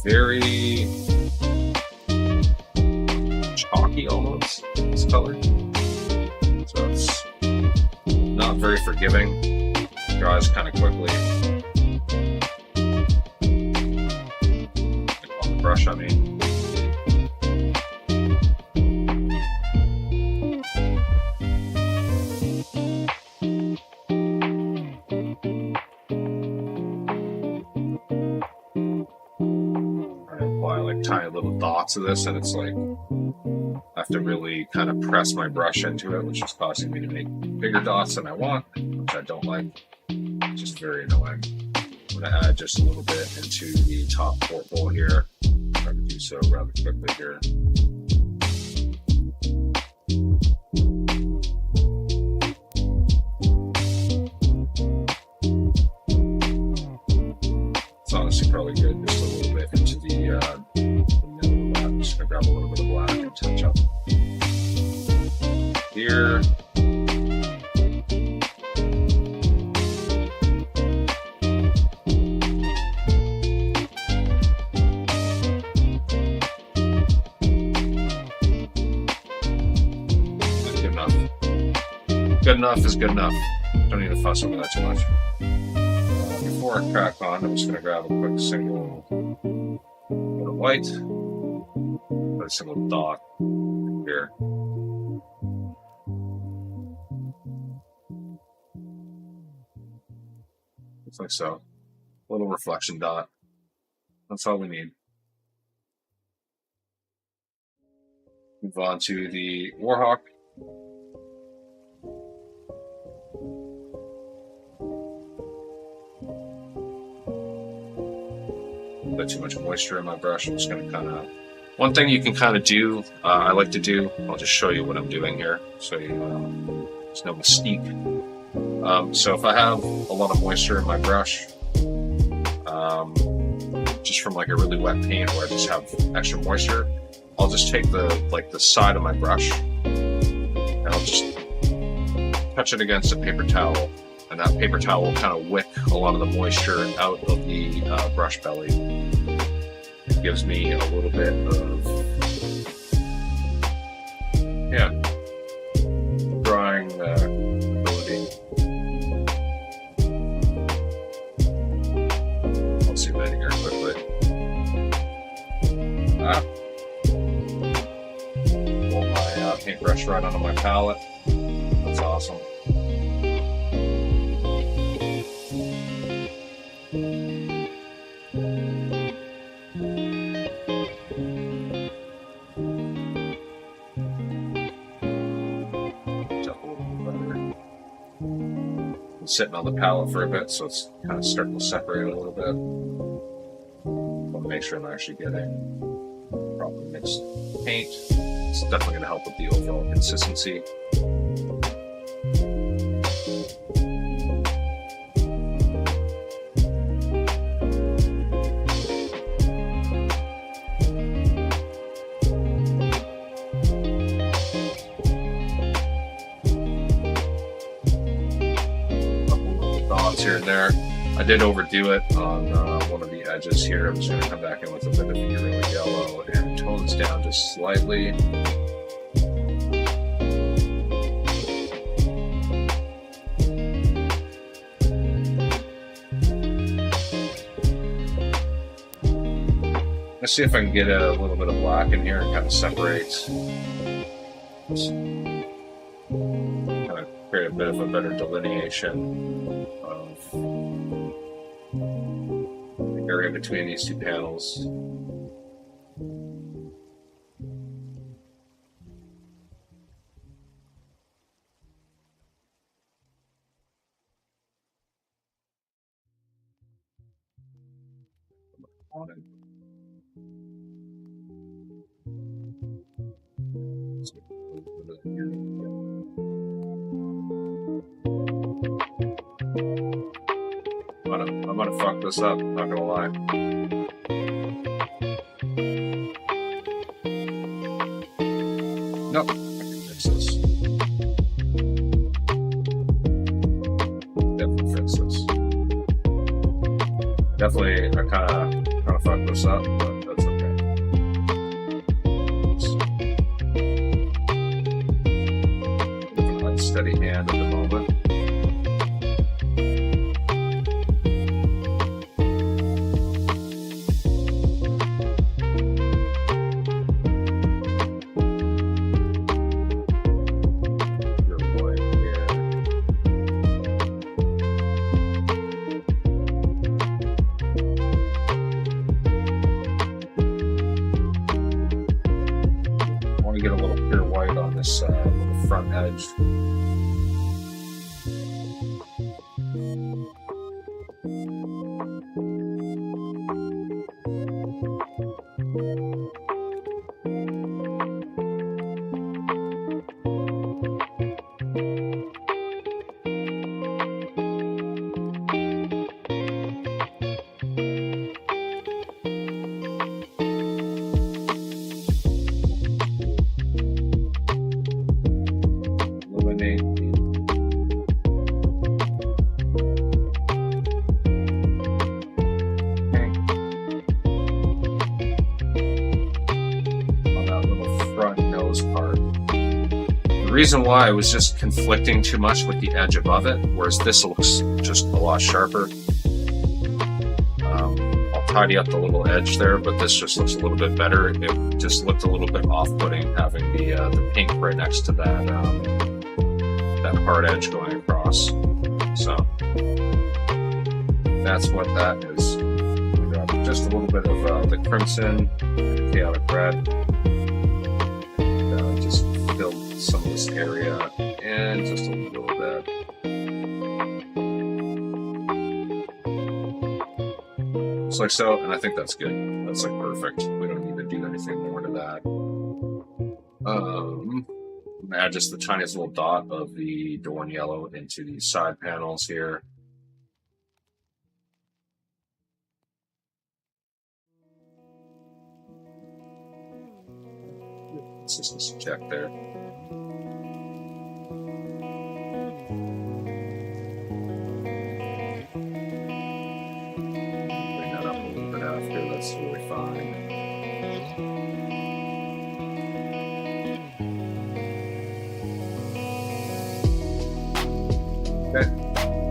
Very chalky almost, this color. So it's not very forgiving. Dries kind of quickly. On the brush, I mean. Tiny little dots of this, and it's like I have to really kind of press my brush into it, which is causing me to make bigger dots than I want, which I don't like. It's just very annoying. I'm going to add just a little bit into the top port bowl here. Try to do so rather quickly here. It's here. Good enough. Good enough is good enough. Don't need to fuss over that too much. Before I crack on, I'm just going to grab a quick single bit of white, put a single dot here. Just like so. A little reflection dot. That's all we need. Move on to the Warhawk. Got too much moisture in my brush. I'm just going to kind of. One thing you can kind of do, I like to do, I'll just show you what I'm doing here so you there's no mystique. So if I have a lot of moisture in my brush, just from like a really wet paint where I just have extra moisture, I'll just take the side of my brush and I'll just touch it against a paper towel, and that paper towel will kind of wick a lot of the moisture out of the brush belly. It gives me a little bit of, drawing ability. I'll zoom in here quickly. Pull my paintbrush right onto my palette. That's awesome. Sitting on the palette for a bit, so it's kind of starting to separate a little bit. Want to make sure I'm actually getting proper mixed paint. It's definitely going to help with the overall consistency. Here and there. I did overdo it on one of the edges here. I'm just going to come back in with a bit of really yellow and tone this down just slightly. Let's see if I can get a little bit of black in here and kind of separate. Kind of create a bit of a better delineation of the area between these two panels. On it. I'm gonna fuck this up, not gonna lie. Nope, I can fix this. Definitely fix this. Definitely, I kinda fucked this up, but that's okay. Give it a nice steady hand at the moment. Get a little pure white on this little front edge. The reason why it was just conflicting too much with the edge above it, whereas this looks just a lot sharper. I'll tidy up the little edge there, but this just looks a little bit better. It just looked a little bit off-putting having the pink right next to that that hard edge going across. So that's what that is. We got just a little bit of the crimson, chaotic red, and just fill some of this area and just a little bit. Just like so, and I think that's good. That's like perfect. We don't need to do anything more to that. I'm gonna add just the tiniest little dot of the Dorn yellow into the side panels here. Consistency check there. Bring that up a little bit after, that's really fine. Okay,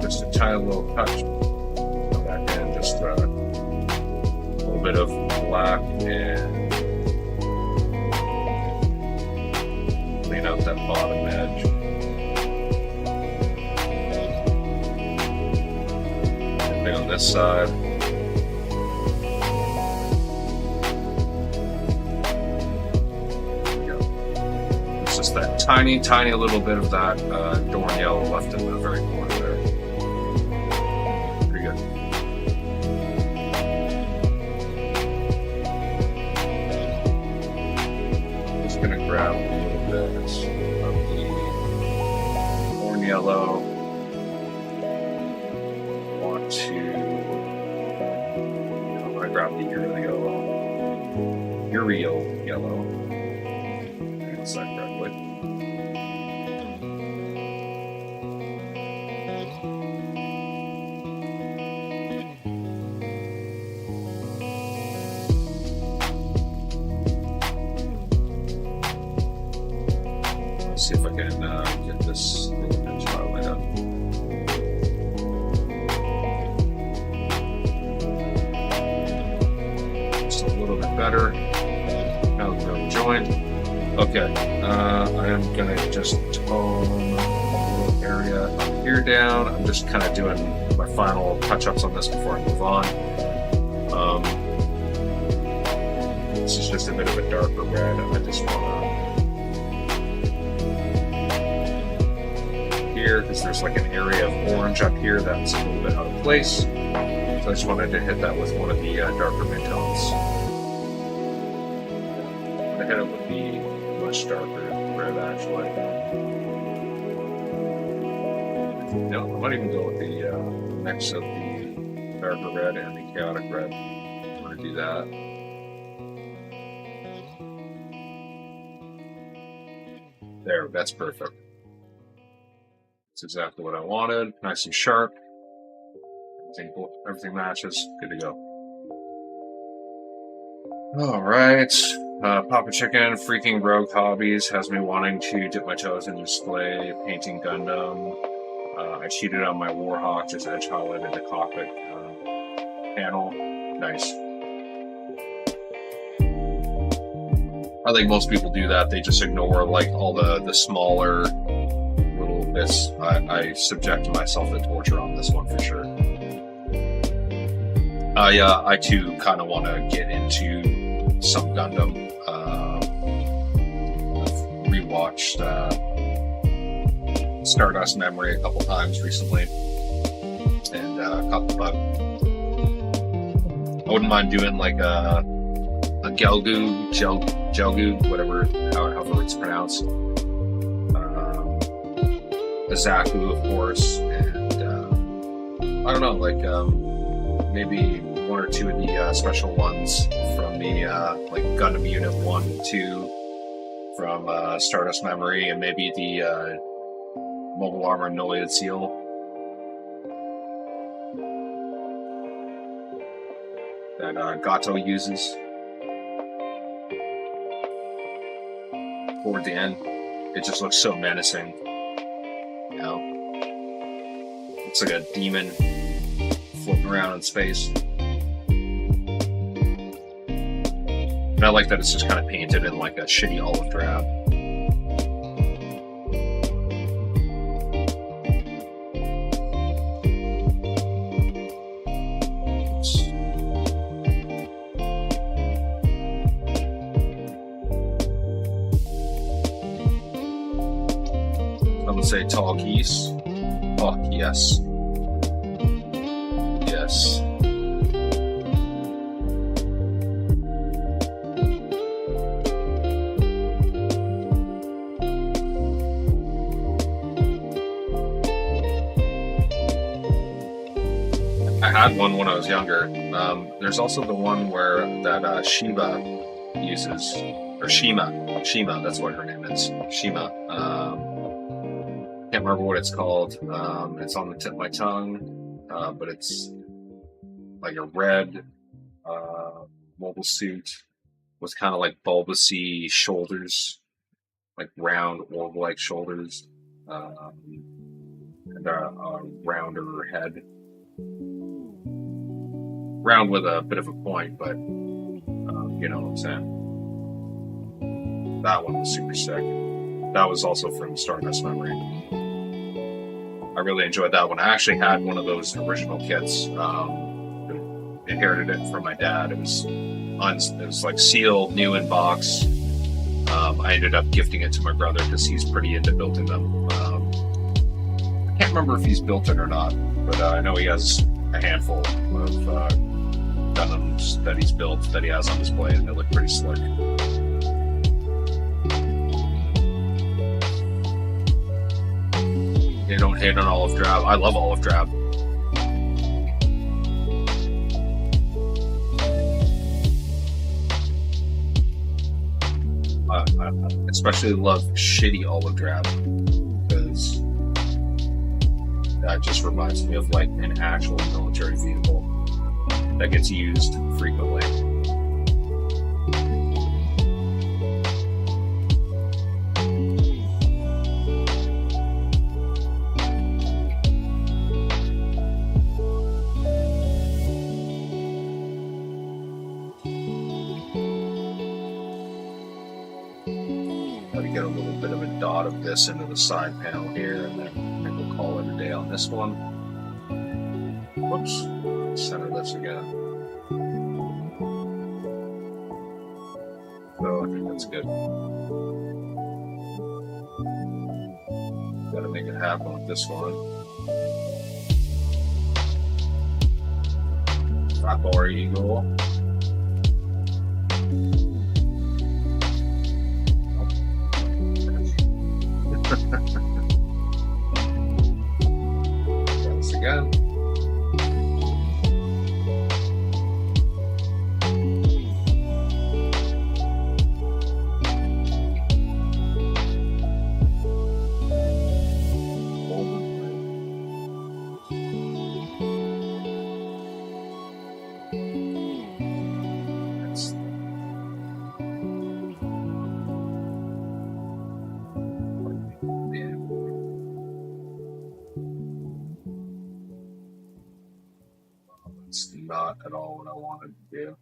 just a tiny little touch. Come back in, just a little bit of black and clean out that bottom edge. Same thing on this side. It's just that tiny, tiny little bit of that Dorn yellow left in the very corner there. Pretty good. Just gonna grab a little bit of the Dorn yellow. Want to, I'm gonna grab the Uriel yellow. Is that correctly? Let's see if I can get this little pinch highlight up. Just a little bit better. Now we're joined. Okay, I am gonna just tone a little area up here down. I'm just kind of doing my final touch-ups on this before I move on. This is just a bit of a darker red. I just want to here because there's like an area of orange up here that's a little bit out of place. So I just wanted to hit that with one of the darker midtones. I hit it with the much darker red actually. No, I might even go with the mix of the darker red and the chaotic red. I'm going to do that. There, that's perfect. That's exactly what I wanted. Nice and sharp. Everything matches. Good to go. All right. Papa Chicken, freaking rogue hobbies, has me wanting to dip my toes in display, painting Gundam. I cheated on my Warhawk, just edge highlighted the cockpit panel. Nice. I think most people do that. They just ignore like all the smaller little bits. I subjected myself to torture on this one for sure. I too kind of want to get into some Gundam. I've rewatched Stardust Memory a couple times recently and caught the bug. I wouldn't mind doing like a Gelgu, whatever, however it's pronounced. A Zaku, of course, and I don't know, like maybe one or two of the special ones from the like Gundam Unit 1 and 2 from Stardust Memory, and maybe the Mobile Armor Noid Seal. That Gato uses toward the end. it just looks so menacing. You know, it's like a demon floating around in space. And I like that it's just kind of painted in like a shitty olive drab. I'm gonna say tall keys. Oh, yes. Yes. I had one when I was younger. There's also the one where that Shiva uses, or Shima. Shima, that's what her name is. Shima. Can't remember what it's called. It's on the tip of my tongue, but it's like a red mobile suit with kind of like bulbousy shoulders, like round orb-like shoulders, and a rounder head. Round with a bit of a point, but you know what I'm saying. That one was super sick. That was also from Stardust Memory. I really enjoyed that one. I actually had one of those original kits. Inherited it from my dad. It was like sealed, new in box. I ended up gifting it to my brother because he's pretty into building them. I can't remember if he's built it or not, but I know he has a handful of Gundams that he's built that he has on display, and they look pretty slick. You don't hate on olive drab. I love olive drab. I especially love shitty olive drab because that just reminds me of like an actual military vehicle that gets used frequently. Get a little bit of a dot of this into the side panel here, and then we'll call it a day on this one. Whoops, center this again. So I think that's good. Gotta make it happen with this one. Fat Bar Eagle. Once again. It's not at all what I wanted to do.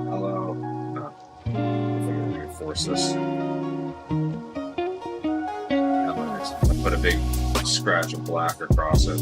Hello. No. I think I'm going to reinforce this. I put a big scratch of black across it.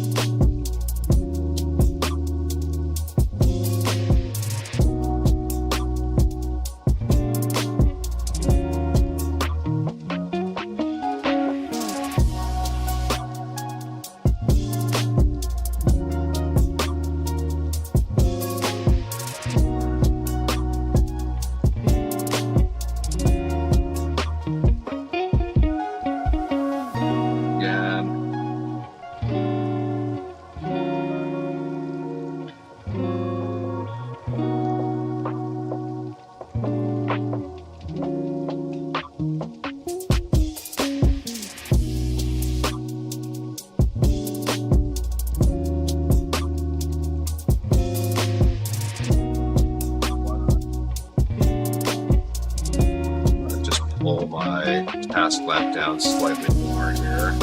mask lamp down slightly more here.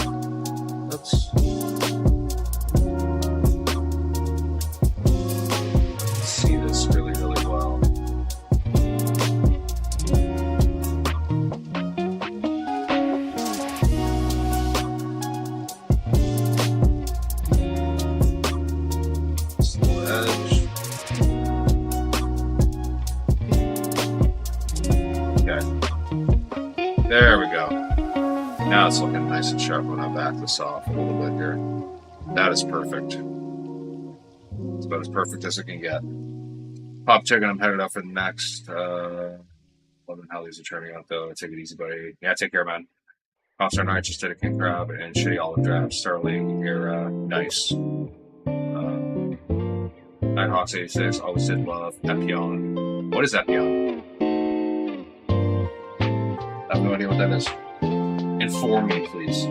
Oops. See this really, really well. There we go. Now it's looking nice and sharp when I back this off a little bit here. That is perfect. It's about as perfect as it can get. Pop chicken, I'm headed up for the next. Loving how these are turning out though. Take it easy, buddy. Yeah, take care, man. Popstar Night just did a king crab and shitty olive drab. Starling era, nice. Nighthawks 86, always did love. Epion. What is Epion? I have no idea what that is. Inform me, please.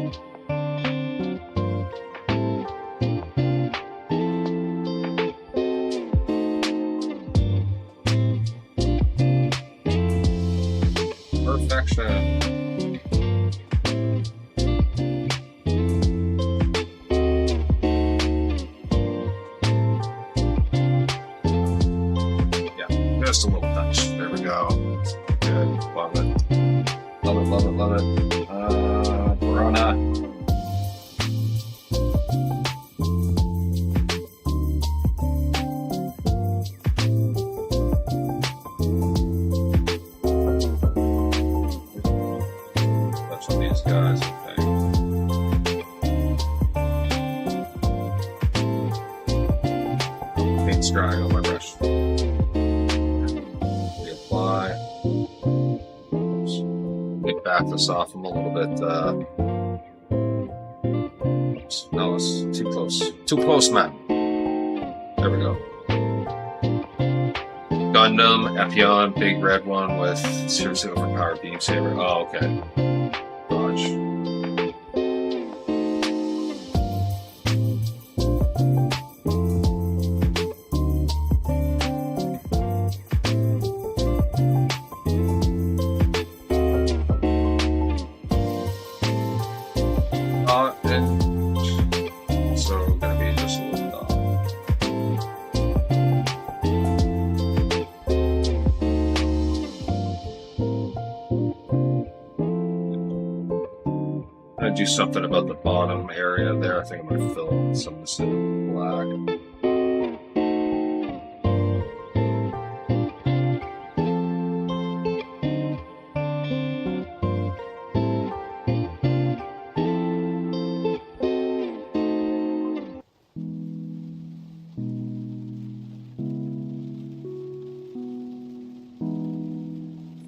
Perfection. Yeah, just a little touch. There we go. Good. Love it. Love it, love it, love it. Corona. Touch on these guys. Okay. Paint's drying on my brush. Reapply. Back this off them a little bit. Oops, no, it's too close. Too close, man. There we go. Gundam, Epion, big red one with seriously overpowered beam saber. Oh, okay. Dodge. And so gonna be just a little dot. I'm gonna do something about the bottom area there. I think I'm gonna fill some of this in black.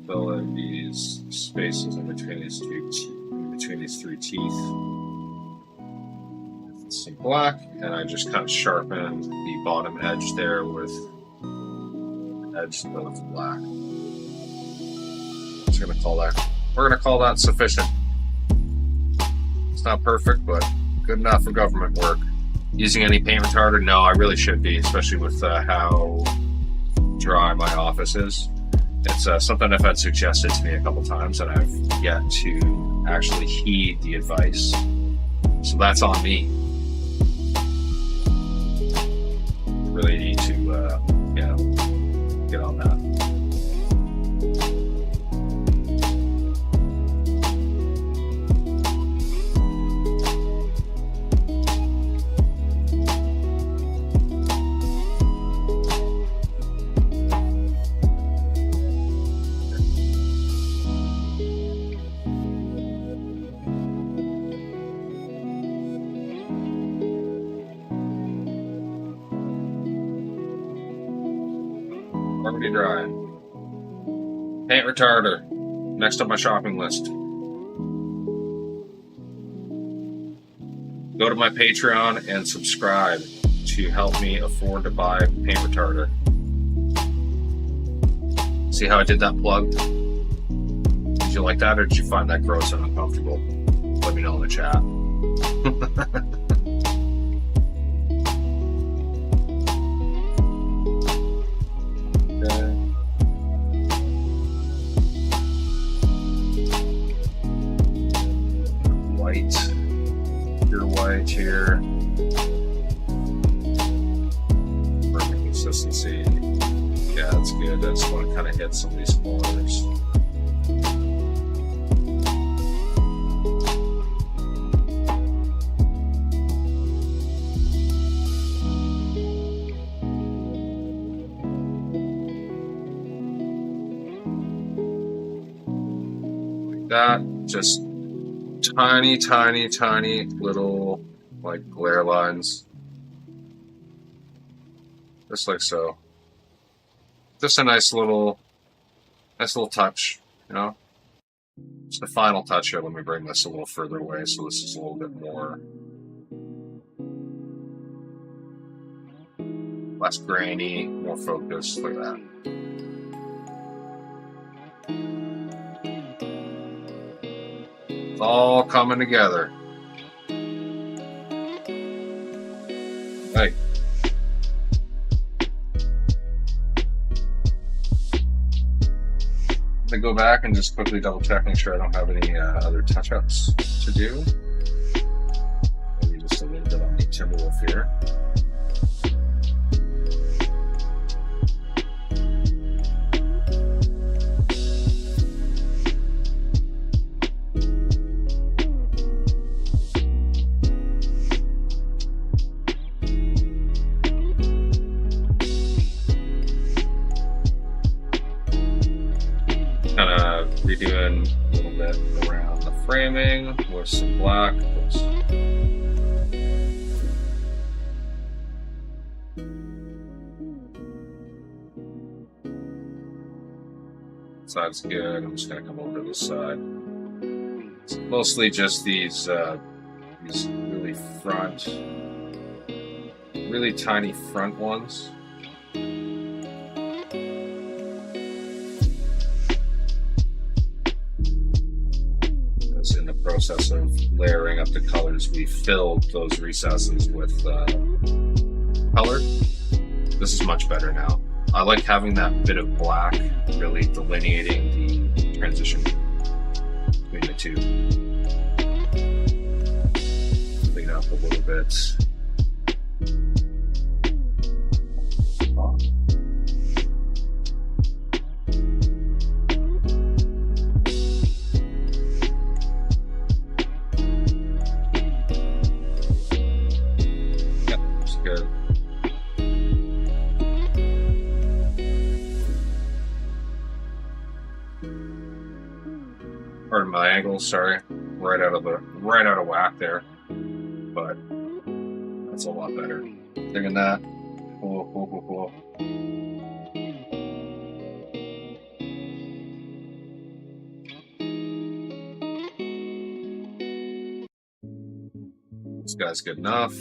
Fill in these spaces in between these three teeth. Some black, and I just kind of sharpened the bottom edge there with edge of black. We're gonna call that sufficient. It's not perfect, but good enough for government work. Using any paint retarder? No, I really should be, especially with how dry my office is. It's something I've had suggested to me a couple times, and I've yet to actually heed the advice. So that's on me. Really need to, get on that. Already dry. Paint retarder. Next on my shopping list. Go to my Patreon and subscribe to help me afford to buy paint retarder. See how I did that plug? Did you like that, or did you find that gross and uncomfortable? Let me know in the chat. here. Perfect consistency. Yeah, that's good. I just want to kind of hit some of these corners. Like that. Just tiny little like glare lines. Just like so. Just a nice little touch, you know? It's the final touch here. Let me bring this a little further away so this is a little bit more less grainy, more focused, like that. It's all coming together. Hey. I'm gonna go back and just quickly double check, make sure I don't have any other touch-ups to do. Maybe just a little bit on the Timberwolf here. Redoing a little bit around the framing with some black. Side's good. I'm just gonna come over to this side. It's mostly just these really tiny front ones. In the process of layering up the colors, we filled those recesses with color. This is much better now. I like having that bit of black really delineating the transition between the two. Clean up a little bit. Pardon my angle, sorry. Right out of whack there. But that's a lot better. Digging that. Cool. This guy's good enough.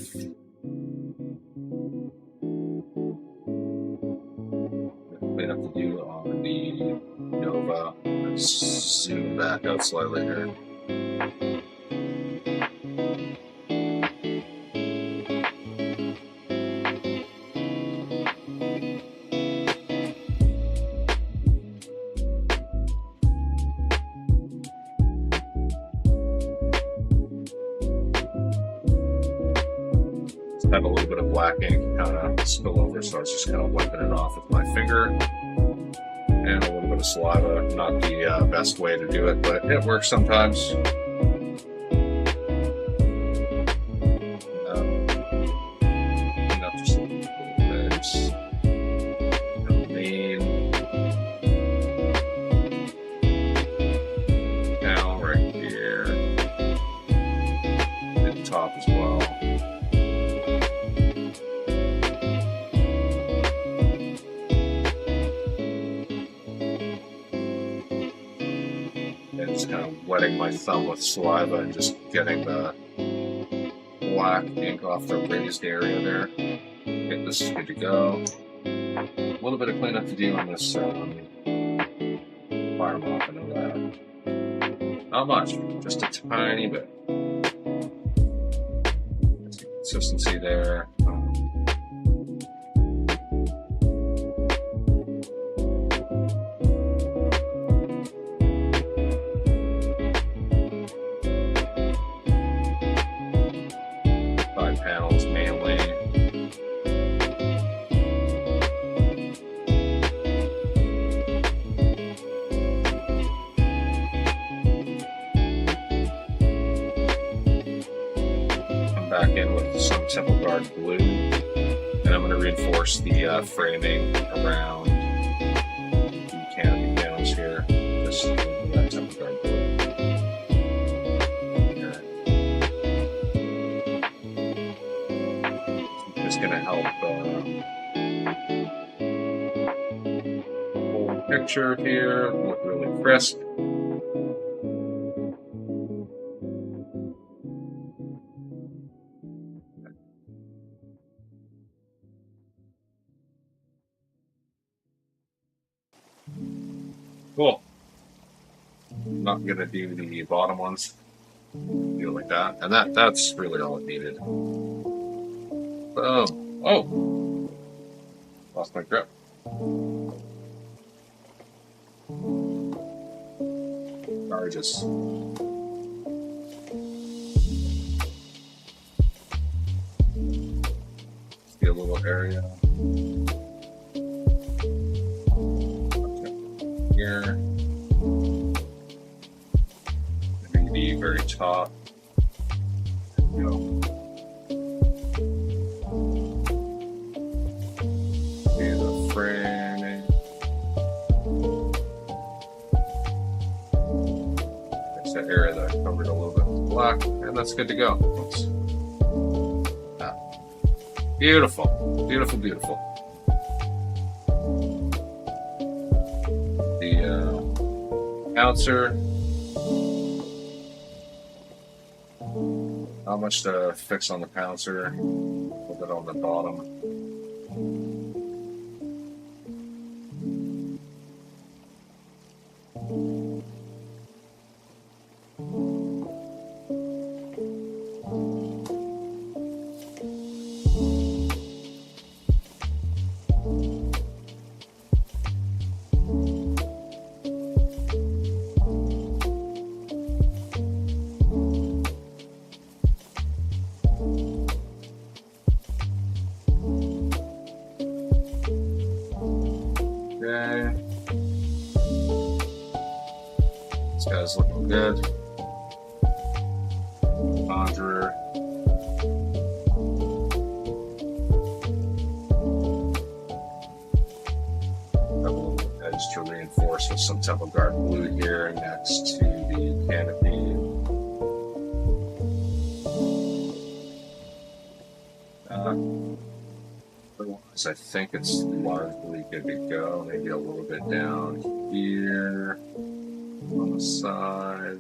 Clean up the do on the Nova. Zoom back out slightly here. Just have a little bit of black ink kind of spill over, so I was just kind of wiping it off with my finger. And a little bit of saliva, not the best way to do it, but it works sometimes. Not just a little bit. Main. Now right here. At the top as well. Just kind of wetting my thumb with saliva and just getting the black ink off the raised area there. Okay, this is good to go. A little bit of cleanup to do on this fire mop, I know that. Not much, just a tiny bit. Consistency there. side panels mainly. Come back in with some Temple Guard blue, and I'm going to reinforce the framing around the canopy panels here. Just that Temple Guard blue. It's going to help hold the picture here, look really crisp. Cool. I'm not going to do the bottom ones. Do it like that. And that's really all it needed. Boom. Oh! Lost my grip. Gorgeous. See a little area. Here. Maybe the very top. There we go. Framing. There's that area that I covered a little bit with black, and that's good to go. Oops. Ah. Beautiful, beautiful, beautiful. The pouncer. Not much to fix on the pouncer. A little bit on the bottom. Okay. This guy's looking good. Conjurer. Edge to reinforce with some Temple Guard blue here next to the canopy. Otherwise, I think it's largely good to go. Maybe a little bit down here on the side.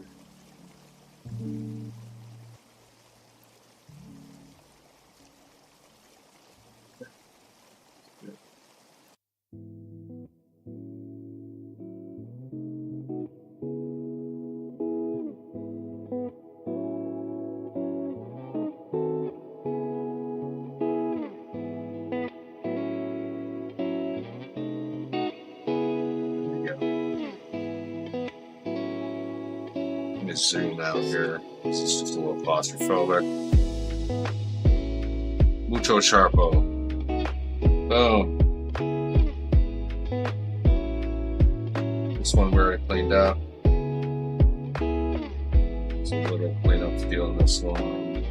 Zoom out here. This is just a little claustrophobic. Mucho Sharpo. Boom. This one we already cleaned up. There's a little cleanup to do on this one.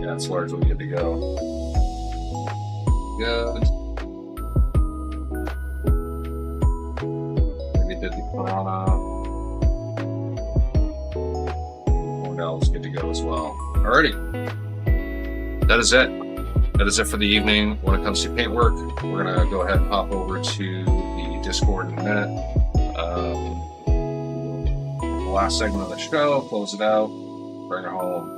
Yeah, it's largely good to go. Good. Did the Corona. R3AL is good to go as well. Alrighty. That is it. That is it for the evening. When it comes to paintwork, we're going to go ahead and hop over to the Discord in a minute. The last segment of the show, close it out, bring it home.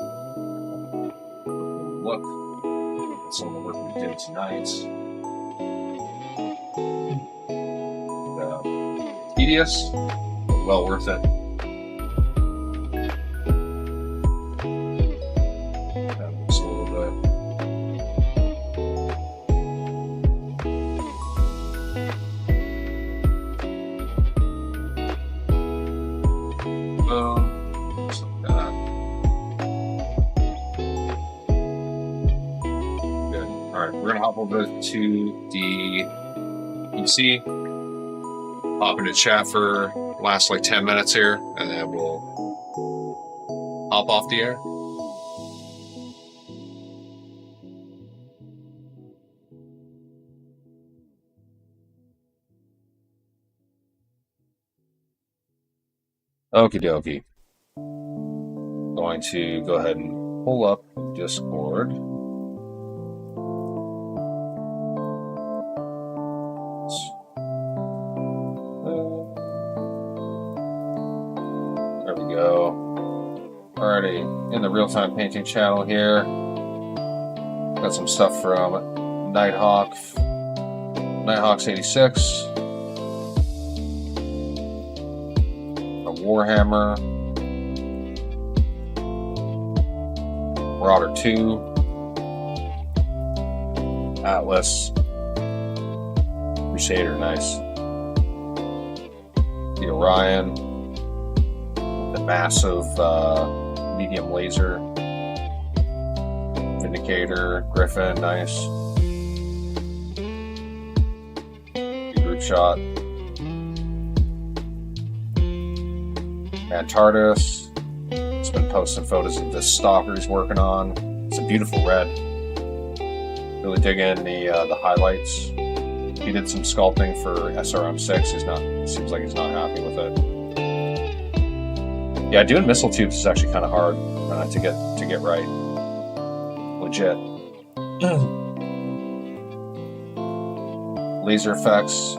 Look at some of the work we did tonight. Tedious, but well worth it. Just a little bit. hop over to the PC, hop into chat for last like 10 minutes here, and then we'll hop off the air. Okie dokie. Going to go ahead and pull up Discord. There we go. Alrighty, in the real-time painting channel here. Got some stuff from Nighthawks 86. Warhammer, Marauder 2, Atlas, Crusader, nice. The Orion, the massive medium laser, Vindicator, Griffin, nice. The group shot. Antarctis. It's been posting photos of this stalker he's working on. It's a beautiful red. Really digging the highlights. He did some sculpting for SRM6. Seems like he's not happy with it. Yeah, doing missile tubes is actually kind of hard to get right. Legit. Laser effects.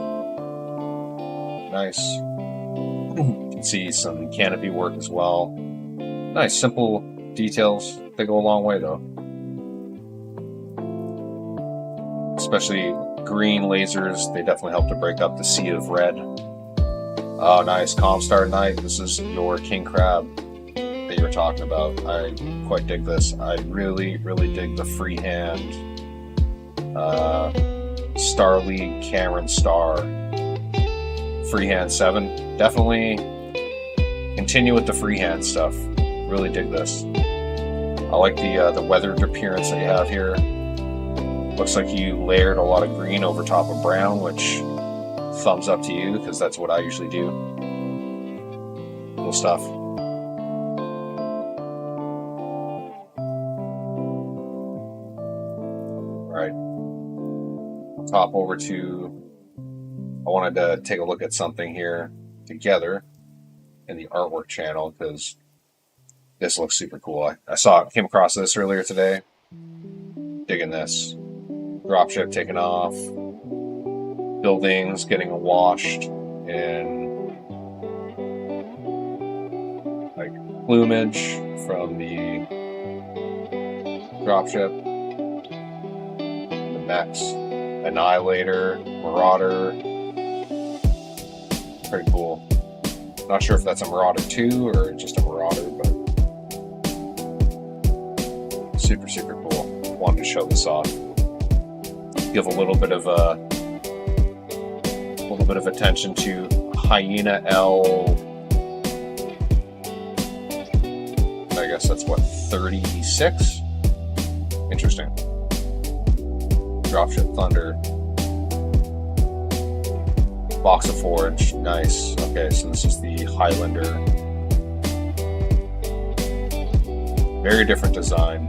Nice. See some canopy work as well. Nice, simple details. They go a long way though. Especially green lasers, they definitely help to break up the sea of red. Oh, nice. Comstar Knight. This is your King Crab that you were talking about. I quite dig this. I really, really dig the freehand Star League Cameron Star freehand 7. Definitely continue with the freehand stuff. Really dig this. I like the weathered appearance that you have here. Looks like you layered a lot of green over top of brown, which thumbs up to you, because that's what I usually do. Cool stuff. Alright. Hop over to... I wanted to take a look at something here together in the artwork channel, because this looks super cool. I came across this earlier today. Digging this. Dropship taking off. Buildings getting washed in like plumage from the dropship. The mechs. Annihilator. Marauder. Pretty cool. Not sure if that's a Marauder 2 or just a Marauder, but super, super cool. Wanted to show this off. Give a little bit of attention to Hyena L. I guess that's what, 36? Interesting. Dropship Thunder. Box of Forge, nice. Okay, so this is the Highlander. Very different design.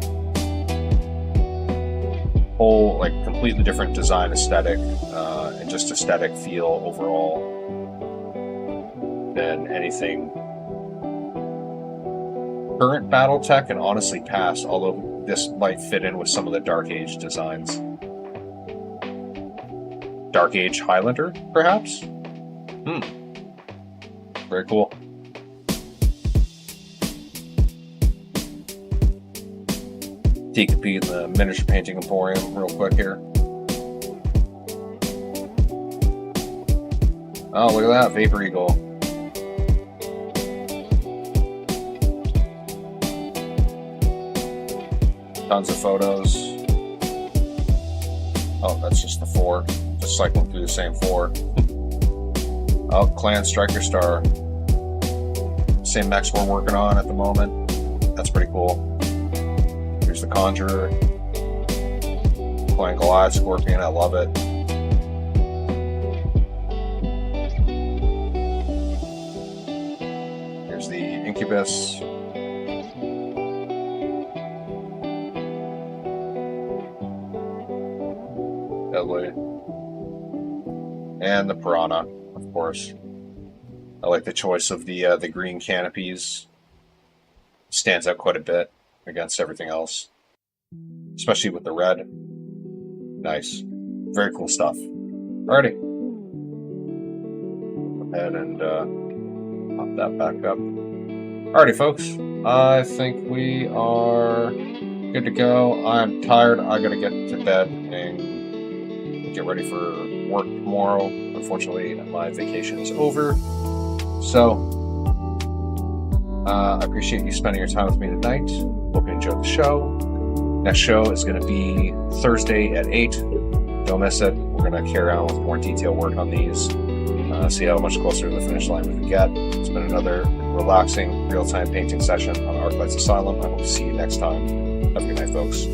Whole, like, completely different design aesthetic, and just aesthetic feel overall than anything current BattleTech, and honestly past, although this might fit in with some of the Dark Age designs. Dark Age Highlander, perhaps? Very cool. Take a peek in the Miniature Painting Emporium real quick here. Oh, look at that, Vapor Eagle. Tons of photos. Oh, that's just the 4. Just cycling through the same 4. Oh, Clan Striker Star. Same mechs we're working on at the moment. That's pretty cool. Here's the Conjurer. Twinkle Eye Scorpion, I love it. Here's the Incubus. Deadly. And the Piranha, of course. I like the choice of the green canopies. Stands out quite a bit against everything else, especially with the red. Nice, very cool stuff. Alrighty, go ahead and pop that back up. Alrighty, folks, I think we are good to go. I'm tired. I gotta get to bed and get ready for work tomorrow. Unfortunately, my vacation is over. So, I appreciate you spending your time with me tonight. Hope you enjoyed the show. Next show is going to be Thursday at 8. Don't miss it. We're going to carry on with more detailed work on these. See how much closer to the finish line we can get. It's been another relaxing, real-time painting session on Arclight's ASYLUM. I hope to see you next time. Have a good night, folks.